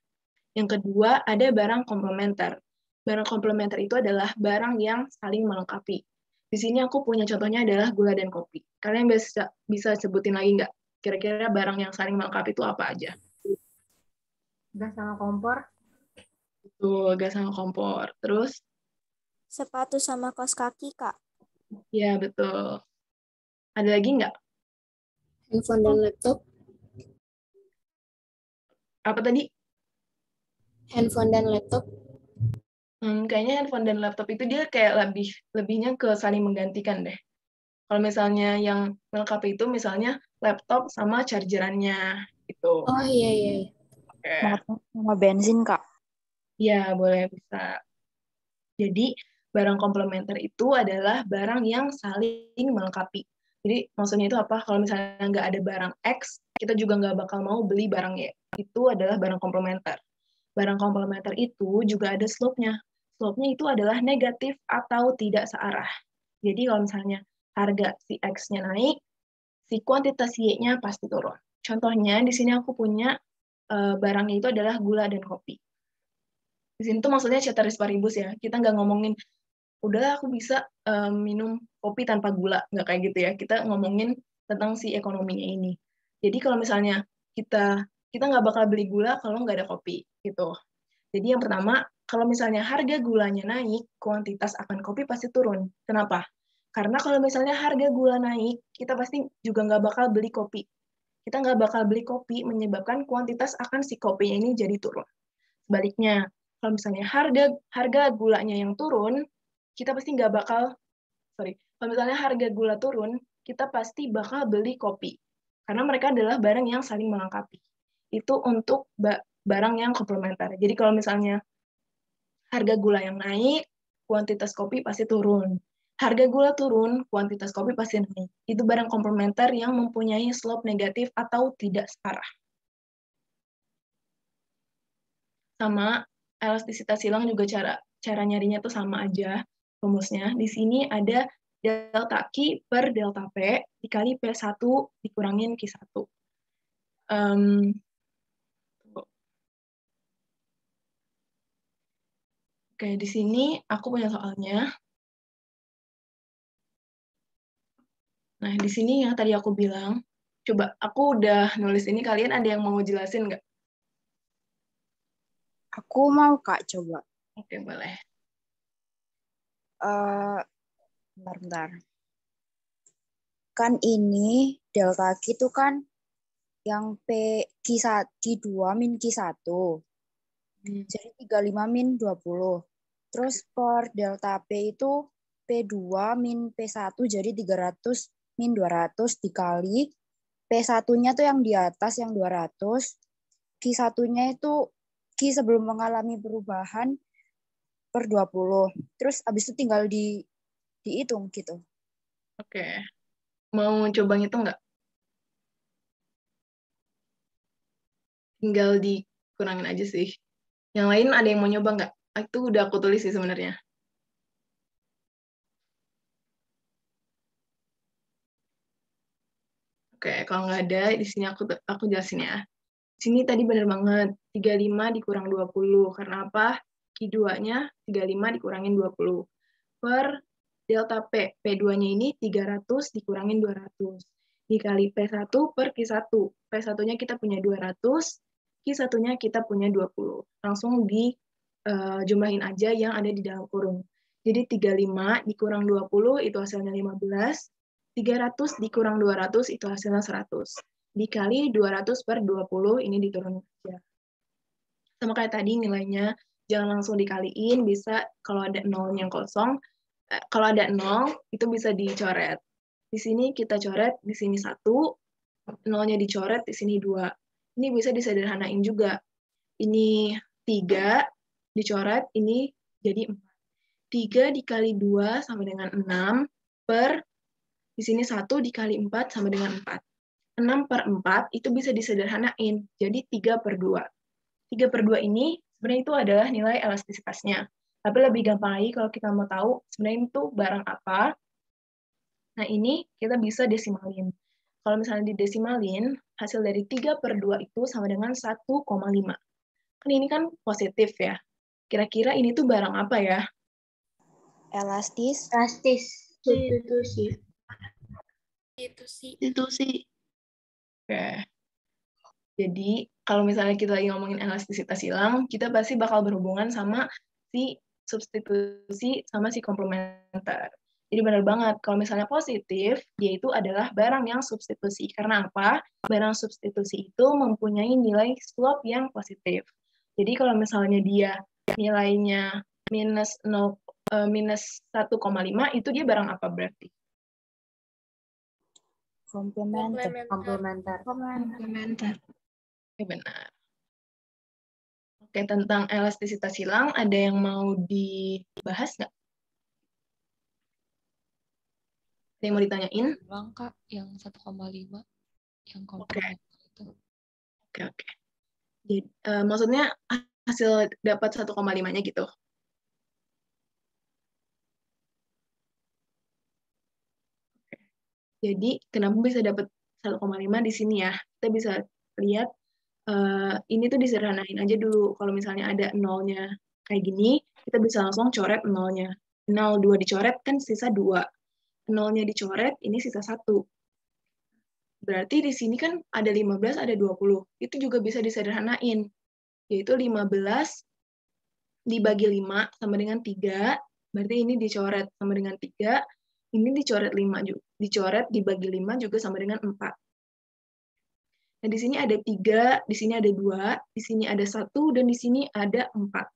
Yang kedua, ada barang komplementer. Barang komplementer itu adalah barang yang saling melengkapi. Di sini aku punya contohnya adalah gula dan kopi. Kalian bisa sebutin lagi nggak? Kira-kira barang yang saling melengkapi itu apa aja? Gas sama kompor. Tuh, gas sama kompor. Terus, Sepatu sama kaos kaki, Kak. ya betul. Ada lagi nggak? Handphone dan laptop. Apa tadi? Handphone dan laptop. Kayaknya handphone dan laptop itu dia kayak lebihnya ke saling menggantikan deh. Kalau misalnya yang melengkapi itu misalnya laptop sama chargerannya gitu. Oh iya iya. Oke. Sama bensin, Kak. Ya, boleh bisa. Jadi, barang komplementer itu adalah barang yang saling melengkapi. Jadi, maksudnya itu apa? Kalau misalnya nggak ada barang X, kita juga nggak bakal mau beli barang Y. Itu adalah barang komplementer. Barang komplementer itu juga ada slope-nya. Slope-nya itu adalah negatif atau tidak searah. Jadi, kalau misalnya harga si X-nya naik, si kuantitas Y-nya pasti turun. Contohnya, di sini aku punya barangnya itu adalah gula dan kopi. Di sini tuh maksudnya ceteris paribus ya. Kita nggak ngomongin, udah aku bisa minum kopi tanpa gula. Nggak kayak gitu ya. Kita ngomongin tentang si ekonominya ini. Jadi kalau misalnya kita nggak bakal beli gula kalau nggak ada kopi. Gitu. Jadi yang pertama, kalau misalnya harga gulanya naik, kuantitas akan kopi pasti turun. Kenapa? Karena kalau misalnya harga gula naik, kita pasti juga nggak bakal beli kopi. Kita nggak bakal beli kopi menyebabkan kuantitas akan si kopinya ini jadi turun. Sebaliknya, kalau misalnya harga gulanya yang turun, kita pasti nggak bakal, kalau misalnya harga gula turun, kita pasti bakal beli kopi. Karena mereka adalah barang yang saling melengkapi. Itu untuk barang yang komplementer. Jadi kalau misalnya harga gula yang naik, kuantitas kopi pasti turun. Harga gula turun, kuantitas kopi pasti naik. Itu barang komplementer yang mempunyai slope negatif atau tidak searah. Sama elastisitas silang juga cara nyarinya tuh sama aja rumusnya. Di sini ada delta Q per delta P dikali P1 dikurangin Q1. Oke, di sini aku punya soalnya. Nah, di sini yang tadi aku bilang, coba aku udah nulis ini, kalian ada yang mau jelasin nggak? Aku mau, Kak, coba. Oke, boleh. Bentar. Kan ini delta Q itu kan yang Q2 min Q1. Jadi 35 min 20. Terus per delta P itu P2 min P1 jadi 300 min 200 dikali P1-nya tuh yang di atas yang 200. Q1-nya itu Q sebelum mengalami perubahan per 20. Terus abis itu tinggal dihitung gitu. Oke. Mau coba ngitung nggak? Tinggal dikurangin aja sih. Yang lain ada yang mau nyoba nggak? Itu udah aku tulis sih sebenarnya. Oke, kalau nggak ada, di sini aku jelasin ya. Di sini tadi benar banget, 35 dikurang 20. Karena apa? Q2-nya 35 dikurangin 20. Per delta P. P2-nya ini 300 dikurangin 200. Dikali P1 per Q1. P1-nya kita punya 200, Q1-nya kita punya 20. Langsung dijumlahin aja yang ada di dalam kurung. Jadi 35 dikurang 20 itu hasilnya 15. 300 dikurang 200 itu hasilnya 100. Dikali 200 per 20 ini diturunkan aja. Sama kayak tadi nilainya jangan langsung dikaliin, bisa kalau ada nolnya yang kosong, kalau ada 0 itu bisa dicoret. Di sini kita coret, di sini 1, nolnya dicoret, di sini 2. Ini bisa disederhanain juga. Ini 3 dicoret, ini jadi 4. 3 dikali 2 sama dengan 6 per di sini 1 dikali 4 sama dengan 4. 6 per 4 itu bisa disederhanain, jadi 3 per 2. 3 per 2 ini sebenarnya itu adalah nilai elastisitasnya. Tapi lebih gampang lagi kalau kita mau tahu sebenarnya itu barang apa. Nah ini kita bisa desimalin. Kalau misalnya didesimalin, hasil dari 3 per 2 itu sama dengan 1,5. Kan ini kan positif ya. Kira-kira ini tuh barang apa ya? Elastis. Itu sih. Oke. Jadi, kalau misalnya kita lagi ngomongin elastisitas silang, kita pasti bakal berhubungan sama si substitusi sama si komplementer. Jadi benar banget, kalau misalnya positif, dia itu adalah barang yang substitusi. Karena apa? Barang substitusi itu mempunyai nilai slope yang positif. Jadi kalau misalnya dia nilainya minus 1,5, itu dia barang apa berarti? Komplementer. Oke, benar. Oke, tentang elastisitas silang, ada yang mau dibahas nggak? Ada yang mau ditanyain? Ulang, Kak, yang 1,5, yang komplementer itu. Oke. Jadi, maksudnya hasil dapat 1,5-nya gitu. Oke. Jadi, kenapa bisa dapat 1,5 di sini ya? Kita bisa lihat, ini tuh disederhanain aja dulu. Kalau misalnya ada nolnya kayak gini, kita bisa langsung coret nolnya. 0, 2 dicoret, kan sisa 2. Nolnya dicoret, ini sisa 1. Berarti di sini kan ada 15, ada 20. Itu juga bisa disederhanain. Yaitu 15 dibagi 5 sama dengan 3, berarti ini dicoret sama dengan 3, ini dicoret 5 juga. Dicoret dibagi 5 juga sama dengan 4. Nah, di sini ada 3, di sini ada 2, di sini ada 1, dan di sini ada 4.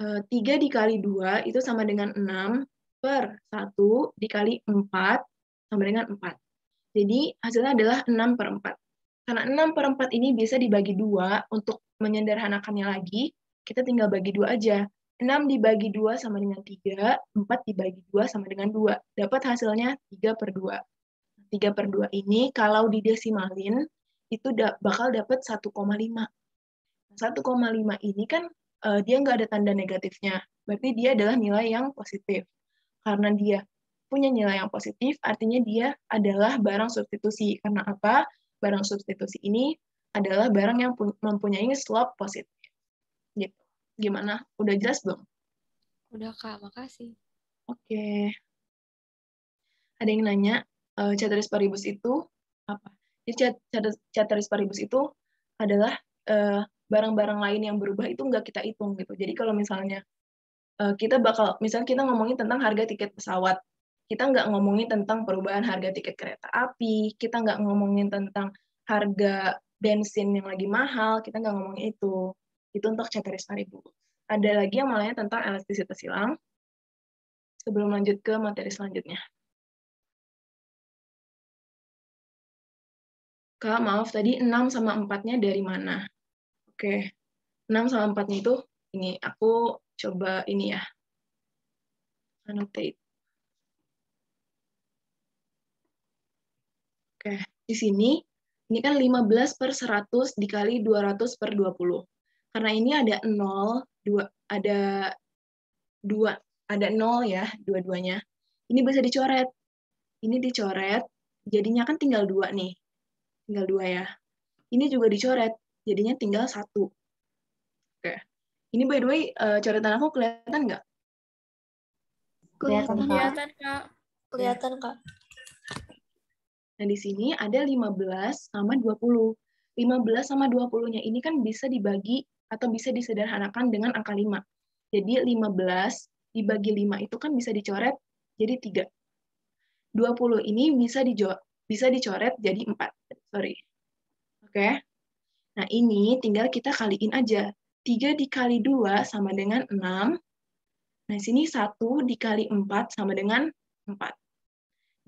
3 dikali 2 itu sama dengan 6, per 1 dikali 4 sama dengan 4. Jadi hasilnya adalah 6 per 4. Karena 6 per 4 ini bisa dibagi 2, untuk menyederhanakannya lagi, kita tinggal bagi 2 aja. 6 dibagi 2 sama dengan 3, 4 dibagi 2 sama dengan 2. Dapat hasilnya 3 per 2. 3 per 2 ini kalau didesimalin, itu bakal dapat 1,5. 1,5 ini kan dia nggak ada tanda negatifnya. Berarti dia adalah nilai yang positif. Karena dia punya nilai yang positif, artinya dia adalah barang substitusi. Karena apa? Barang substitusi ini adalah barang yang mempunyai slope positif. Gitu. Gimana? Udah jelas belum? Udah, Kak. Makasih. Oke. Ada yang nanya, ceteris paribus itu apa? Jadi ceteris paribus itu adalah barang-barang lain yang berubah itu nggak kita hitung gitu. Jadi kalau misalnya misalnya kita ngomongin tentang harga tiket pesawat, kita nggak ngomongin tentang perubahan harga tiket kereta api, kita nggak ngomongin tentang harga bensin yang lagi mahal, kita nggak ngomongin itu. Itu untuk ceteris paribus. Ada lagi yang malahnya tentang elastisitas silang. Sebelum lanjut ke materi selanjutnya. Kak, maaf, tadi 6 sama 4-nya dari mana? Oke, 6 sama 4-nya itu, ini, aku coba ini ya, annotate. Oke, di sini, ini kan 15 per 100 dikali 200 per 20. Karena ini ada 0, ada 0 ya, dua-duanya. Ini bisa dicoret. Ini dicoret, jadinya kan tinggal 2 nih. Tinggal 2 ya. Ini juga dicoret, jadinya tinggal 1. Oke. Ini by the way, coretan aku kelihatan nggak? Kelihatan, Kak. Kelihatan, Kak. Nah, di sini ada 15 sama 20. 15 sama 20-nya ini kan bisa dibagi atau bisa disederhanakan dengan angka 5. Jadi 15 dibagi 5 itu kan bisa dicoret jadi 3. 20 ini bisa dicoret jadi 4. Sorry. Oke. Nah, ini tinggal kita kaliin aja. 3 dikali 2 sama dengan 6. Nah, sini 1 dikali 4 sama dengan 4.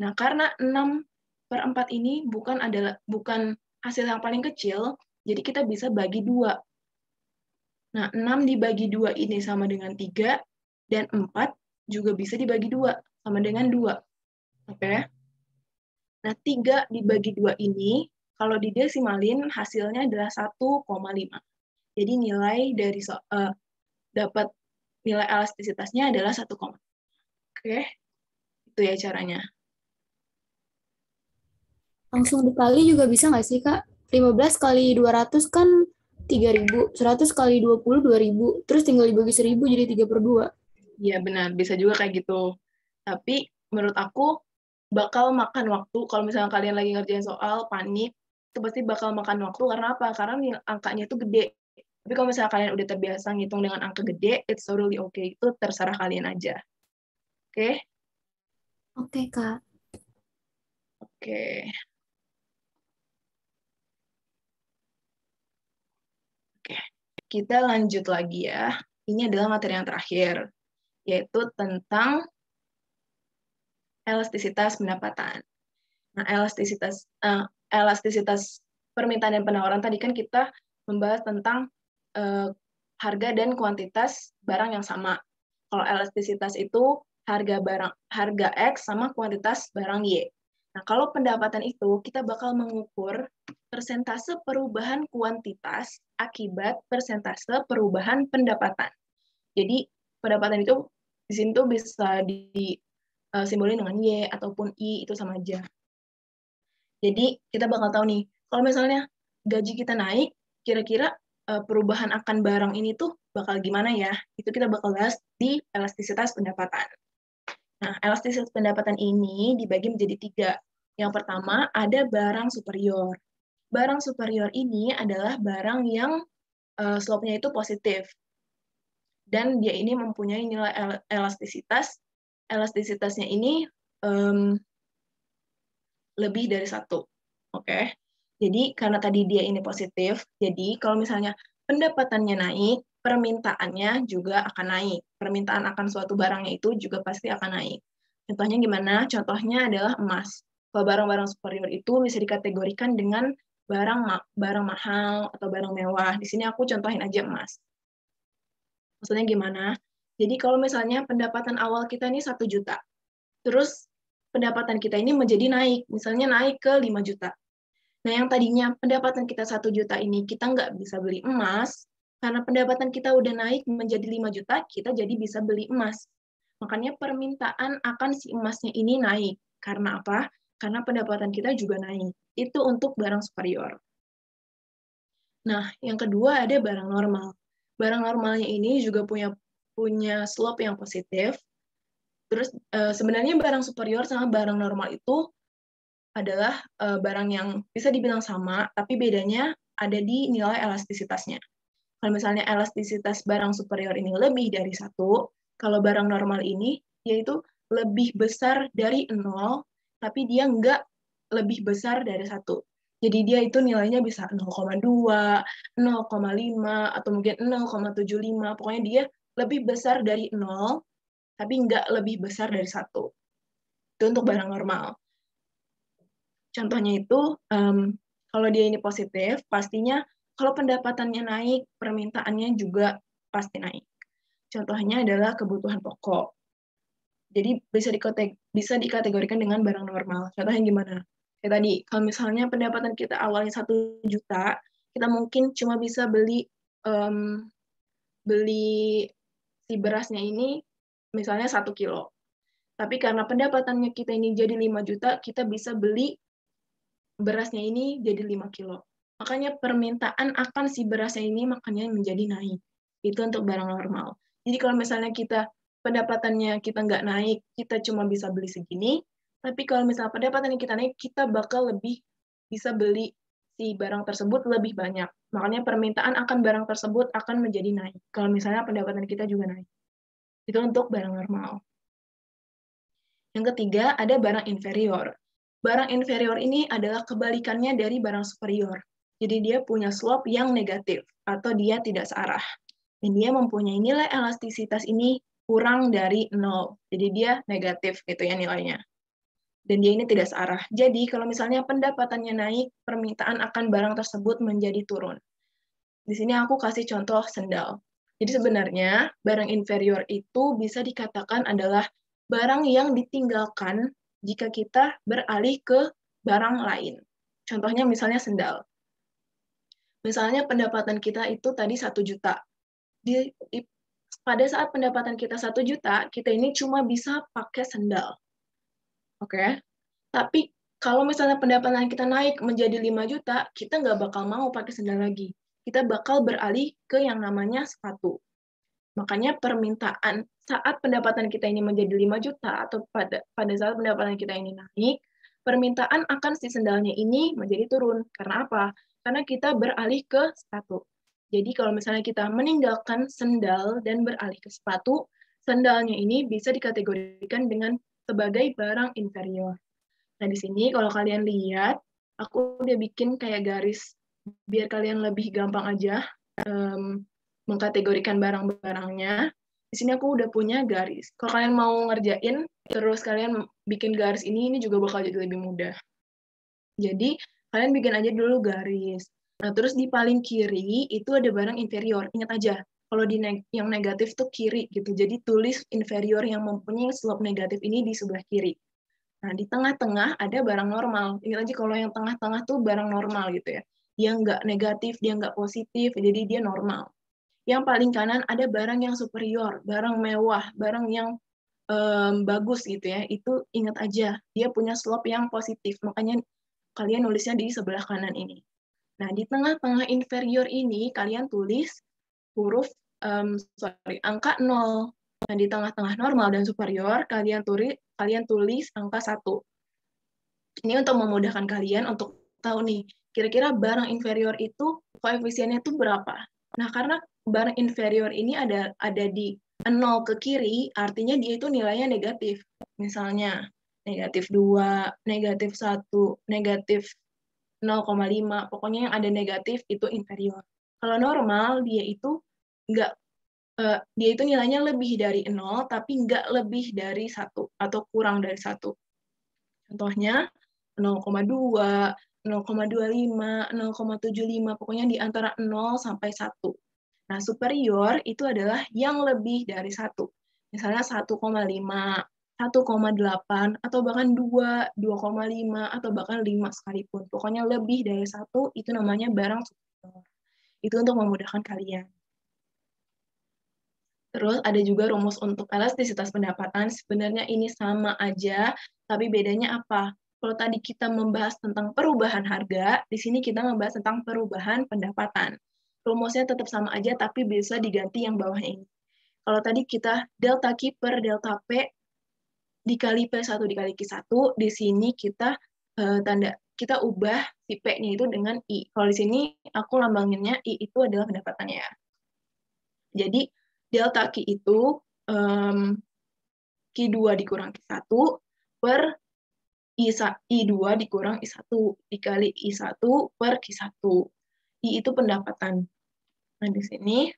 Nah, karena 6 per 4 ini bukan hasil yang paling kecil, jadi kita bisa bagi 2. Nah, 6 dibagi 2 ini sama dengan 3, dan 4 juga bisa dibagi 2, sama dengan 2. Oke? Nah, 3 dibagi 2 ini, kalau didesimalin, hasilnya adalah 1,5. Jadi nilai dari dapat nilai elastisitasnya adalah 1,5. Oke? Itu ya caranya. Langsung dikali juga bisa nggak sih, Kak? 15 kali 200 kan 3.000, 100 kali 20, 2.000, terus tinggal dibagi 1.000 jadi 3 per 2. Iya, benar. Bisa juga kayak gitu. Tapi menurut aku bakal makan waktu kalau misalnya kalian lagi ngerjain soal, panik, itu pasti bakal makan waktu. Karena apa? Karena angkanya itu gede. Tapi kalau misalnya kalian udah terbiasa ngitung dengan angka gede, it's totally okay. Itu terserah kalian aja. Oke? Oke, Kak. Oke. Oke. Kita lanjut lagi ya. Ini adalah materi yang terakhir, yaitu tentang elastisitas pendapatan. Nah, elastisitas permintaan dan penawaran tadi kan kita membahas tentang harga dan kuantitas barang yang sama. Kalau elastisitas itu harga X sama kuantitas barang Y. Nah, kalau pendapatan itu kita bakal mengukur persentase perubahan kuantitas akibat persentase perubahan pendapatan. Jadi, pendapatan itu di sini tuh bisa disimbolin dengan Y ataupun I, itu sama aja. Jadi, kita bakal tahu nih, kalau misalnya gaji kita naik, kira-kira perubahan akan barang ini tuh bakal gimana ya? Itu kita bakal bahas di elastisitas pendapatan. Nah, elastisitas pendapatan ini dibagi menjadi 3. Yang pertama, ada barang superior. Barang superior ini adalah barang yang slope-nya itu positif. Dan dia ini mempunyai nilai elastisitas. Elastisitasnya ini lebih dari 1. Oke. Jadi, karena tadi dia ini positif, jadi kalau misalnya pendapatannya naik, permintaannya juga akan naik. Permintaan akan suatu barangnya itu juga pasti akan naik. Contohnya gimana? Contohnya adalah emas. Kalau barang-barang superior itu bisa dikategorikan dengan barang mahal atau barang mewah. Di sini aku contohin aja emas. Maksudnya gimana? Jadi kalau misalnya pendapatan awal kita ini 1 juta, terus pendapatan kita ini menjadi naik, misalnya naik ke 5 juta. Nah, yang tadinya pendapatan kita 1 juta ini kita nggak bisa beli emas, karena pendapatan kita udah naik menjadi 5 juta, kita jadi bisa beli emas. Makanya permintaan akan si emasnya ini naik. Karena apa? Karena pendapatan kita juga naik. Itu untuk barang superior. Nah, yang kedua ada barang normal. Barang normalnya ini juga punya slope yang positif. Terus sebenarnya barang superior sama barang normal itu adalah barang yang bisa dibilang sama, tapi bedanya ada di nilai elastisitasnya. Kalau misalnya elastisitas barang superior ini lebih dari 1, kalau barang normal ini yaitu lebih besar dari 0, tapi dia nggak lebih besar dari 1. Jadi dia itu nilainya bisa 0,2, 0,5, atau mungkin 0,75. Pokoknya dia lebih besar dari 0, tapi nggak lebih besar dari 1. Itu untuk barang normal. Contohnya itu, kalau dia ini positif, pastinya kalau pendapatannya naik, permintaannya juga pasti naik. Contohnya adalah kebutuhan pokok. Jadi bisa dikategorikan dengan barang normal. Contohnya gimana? Kayak tadi, kalau misalnya pendapatan kita awalnya 1 juta, kita mungkin cuma bisa beli si berasnya ini misalnya 1 kilo. Tapi karena pendapatannya kita ini jadi 5 juta, kita bisa beli berasnya ini jadi 5 kilo. Makanya permintaan akan si berasnya ini makanya menjadi naik. Itu untuk barang normal. Jadi kalau misalnya pendapatannya kita nggak naik, kita cuma bisa beli segini, tapi kalau misalnya pendapatannya kita naik, kita bakal lebih bisa beli si barang tersebut lebih banyak. Makanya permintaan akan barang tersebut akan menjadi naik. Kalau misalnya pendapatan kita juga naik. Itu untuk barang normal. Yang ketiga, ada barang inferior. Barang inferior ini adalah kebalikannya dari barang superior. Jadi dia punya slope yang negatif, atau dia tidak searah. Dan dia mempunyai nilai elastisitas ini kurang dari 0. Jadi dia negatif gitu ya nilainya. Dan dia ini tidak searah. Jadi kalau misalnya pendapatannya naik, permintaan akan barang tersebut menjadi turun. Di sini aku kasih contoh sendal. Jadi sebenarnya barang inferior itu bisa dikatakan adalah barang yang ditinggalkan jika kita beralih ke barang lain. Contohnya misalnya sendal. Misalnya pendapatan kita itu tadi 1 juta. Pada saat pendapatan kita 1 juta, kita ini cuma bisa pakai sendal. Oke? Tapi kalau misalnya pendapatan kita naik menjadi 5 juta, kita nggak bakal mau pakai sendal lagi. Kita bakal beralih ke yang namanya sepatu. Makanya permintaan saat pendapatan kita ini menjadi 5 juta atau pada saat pendapatan kita ini naik, permintaan akan si sendalnya ini menjadi turun. Karena apa? Karena kita beralih ke sepatu. Jadi kalau misalnya kita meninggalkan sendal dan beralih ke sepatu, sendalnya ini bisa dikategorikan dengan sebagai barang inferior. Nah, di sini kalau kalian lihat, aku udah bikin kayak garis biar kalian lebih gampang aja mengkategorikan barang-barangnya. Di sini aku udah punya garis. Kalau kalian mau ngerjain, terus kalian bikin garis ini juga bakal jadi lebih mudah. Jadi, kalian bikin aja dulu garis. Nah, terus di paling kiri itu ada barang inferior. Ingat aja, kalau di yang negatif tuh kiri gitu. Jadi tulis inferior yang mempunyai slope negatif ini di sebelah kiri. Nah, di tengah-tengah ada barang normal. Ingat aja kalau yang tengah-tengah tuh barang normal gitu ya. Dia nggak negatif, dia nggak positif, jadi dia normal. Yang paling kanan ada barang yang superior, barang mewah, barang yang bagus gitu ya. Itu ingat aja, dia punya slope yang positif. Makanya kalian nulisnya di sebelah kanan ini. Nah, di tengah-tengah inferior ini, kalian tulis huruf, angka 0. Nah, di tengah-tengah normal dan superior, kalian tulis angka 1. Ini untuk memudahkan kalian untuk tahu nih, kira-kira barang inferior itu koefisiennya itu berapa. Nah, karena barang inferior ini ada di 0 ke kiri, artinya dia itu nilainya negatif. Misalnya, negatif 2, negatif 1, negatif 0,5, pokoknya yang ada negatif itu inferior. Kalau normal, dia itu nilainya lebih dari 0, tapi nggak lebih dari 1, atau kurang dari 1. Contohnya, 0,2, 0,25, 0,75, pokoknya di antara 0 sampai 1. Nah, superior itu adalah yang lebih dari 1. Misalnya 1,5, 1,8, atau bahkan 2, 2,5, atau bahkan 5 sekalipun. Pokoknya lebih dari 1, itu namanya barang superior. Itu untuk memudahkan kalian. Terus ada juga rumus untuk elastisitas pendapatan. Sebenarnya ini sama aja, tapi bedanya apa? Kalau tadi kita membahas tentang perubahan harga, di sini kita membahas tentang perubahan pendapatan. Rumusnya tetap sama aja, tapi bisa diganti yang bawahnya ini. Kalau tadi kita delta Q per delta P dikali P1 dikali Q1, di sini kita kita ubah si P-nya itu dengan I. Kalau di sini aku lambanginnya I itu adalah pendapatannya ya. Jadi delta Q itu Q2 dikurang Q1 per I2 dikurang I1 dikali I1 per Q1. I itu pendapatan. Nah, di sini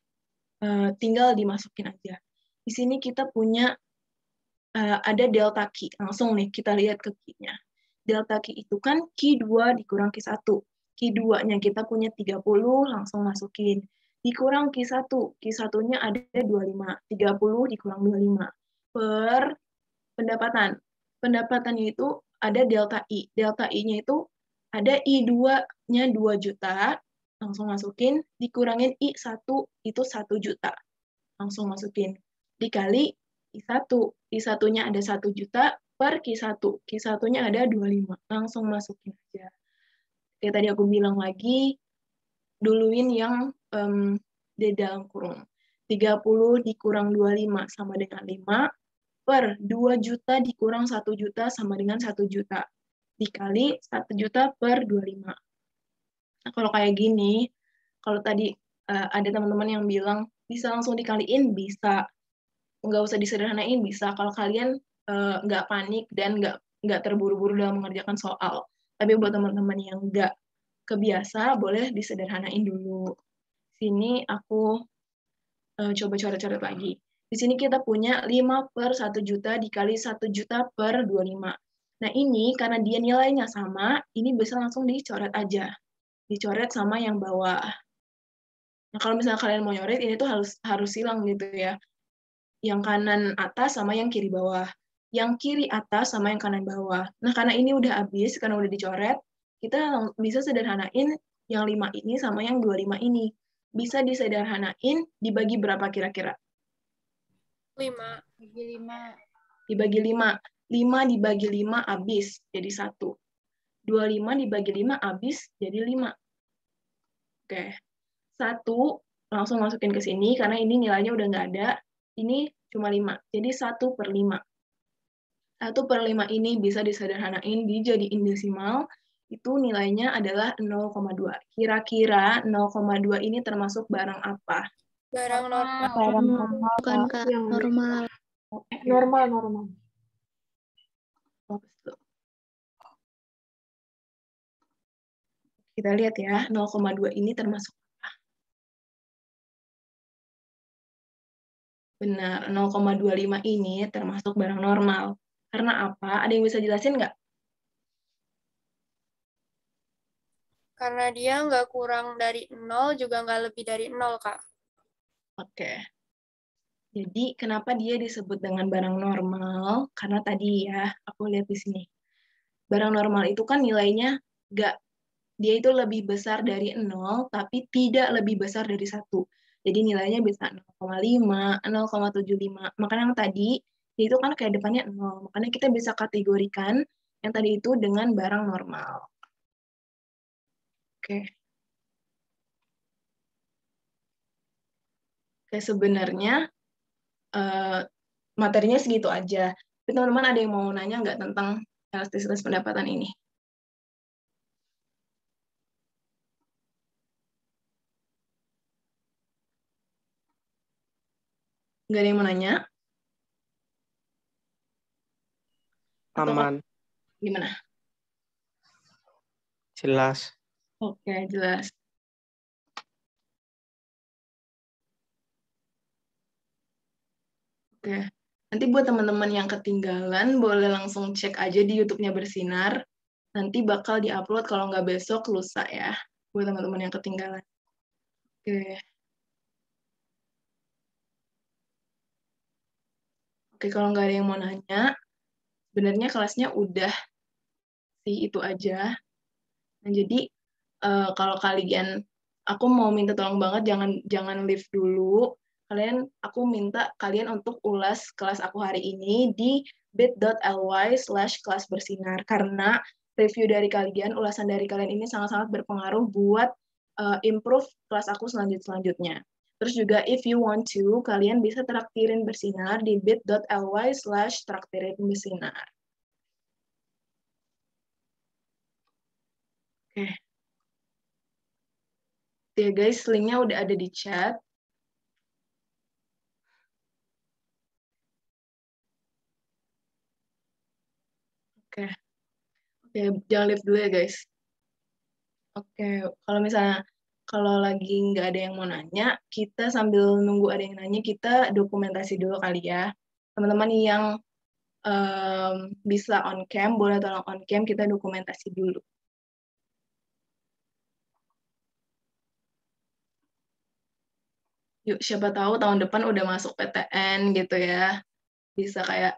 tinggal dimasukin aja. Di sini kita punya ada delta Q. Langsung nih kita lihat ke Q-nya. Delta Q itu kan Q2 dikurang Q1. Q2-nya kita punya 30, langsung masukin. Dikurang Q1. Q1-nya ada 25. 30 dikurang 25. Per pendapatan. Pendapatannya itu ada delta I. Delta I-nya itu ada I2-nya 2 juta. Langsung masukin. Dikurangin I1 itu 1 juta. Langsung masukin. Dikali I1. I1-nya ada 1 juta per Q1. Q1-nya ada 25. Langsung masukin aja. Kayak tadi aku bilang lagi, duluin yang di dalam kurung. 30 dikurang 25 sama dengan 5, per 2 juta dikurang 1 juta sama dengan 1 juta. Dikali 1 juta per 25. Nah, kalau kayak gini, kalau tadi ada teman-teman yang bilang, bisa langsung dikaliin, bisa. Nggak usah disederhanain, bisa. Kalau kalian nggak panik dan nggak terburu-buru dalam mengerjakan soal. Tapi buat teman-teman yang nggak kebiasa, boleh disederhanain dulu. Sini aku coba coret-coret lagi. Di sini kita punya 5 per 1 juta dikali 1 juta per 25. Nah, ini karena dia nilainya sama, ini bisa langsung dicoret aja. Dicoret sama yang bawah. Nah, kalau misalnya kalian mau nyoret, ini tuh harus silang gitu ya. Yang kanan atas sama yang kiri bawah. Yang kiri atas sama yang kanan bawah. Nah, karena ini udah habis, karena udah dicoret, kita bisa sederhanain yang 5 ini sama yang 25 ini. Bisa disederhanain dibagi berapa kira-kira? 5. Dibagi 5. Dibagi 5. 5 dibagi 5 habis, jadi 1. 25 dibagi 5 habis, jadi 5. Oke. 1 langsung masukin ke sini, karena ini nilainya udah nggak ada. Ini cuma 5. Jadi 1 per 5. 1/5 ini bisa disederhanain dijadiin desimal, itu nilainya adalah 0,2. Kira-kira 0,2 ini termasuk barang apa? Barang normal. Barang normal, Bukan, Kak. Kak. Yang Normal. normal. Oh, betul. Kita lihat ya, 0,2 ini termasuk apa? Benar, 0,25 ini termasuk barang normal. Karena apa? Ada yang bisa jelasin nggak? Karena dia nggak kurang dari 0, juga nggak lebih dari 0, Kak. Oke. Jadi, kenapa dia disebut dengan barang normal? Karena tadi ya, aku lihat di sini. Barang normal itu kan nilainya nggak, dia itu lebih besar dari 0, tapi tidak lebih besar dari 1. Jadi nilainya bisa 0,5, 0,75. Makanya yang tadi, dia itu kan kayak depannya 0. Makanya kita bisa kategorikan yang tadi itu dengan barang normal. Oke. Oke, sebenarnya materinya segitu aja. Tapi teman-teman ada yang mau nanya nggak tentang elastisitas pendapatan ini? Nggak ada yang mau nanya? Aman. Gimana? Jelas. Oke, jelas. Oke. Nanti buat teman-teman yang ketinggalan, boleh langsung cek aja di YouTube-nya Bersinar. Nanti bakal diupload kalau nggak besok, lusa ya. Buat teman-teman yang ketinggalan. Oke. Oke, kalau nggak ada yang mau nanya, sebenarnya kelasnya udah sih itu aja. Nah, jadi kalau kalian, aku mau minta tolong banget jangan leave dulu. Aku minta kalian untuk ulas kelas aku hari ini di bit.ly/kelasbersinar karena review dari kalian, ulasan dari kalian ini sangat-sangat berpengaruh buat improve kelas aku selanjutnya. Terus juga if you want to, kalian bisa traktirin bersinar di bit.ly/traktirin bersinar. Oke. Ya guys, linknya udah ada di chat. Oke. Oke, jangan live dulu ya guys. Oke, kalau lagi nggak ada yang mau nanya, kita sambil nunggu ada yang nanya, kita dokumentasi dulu kali ya. Teman-teman yang bisa on cam, boleh tolong on cam, kita dokumentasi dulu. Yuk, siapa tahu tahun depan udah masuk PTN gitu ya. Bisa kayak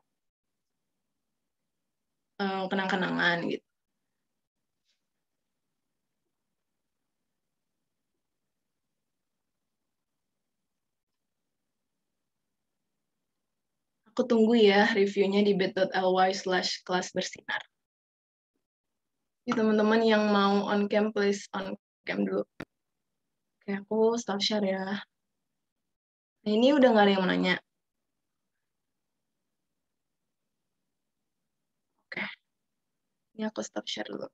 kenang-kenangan gitu. Aku tunggu ya reviewnya di bit.ly/kelasbersinar. Teman-teman yang mau on cam, please on cam dulu. Oke, aku stop share ya. Nah, ini udah nggak ada yang mau nanya. Oke. Ini aku stop share dulu.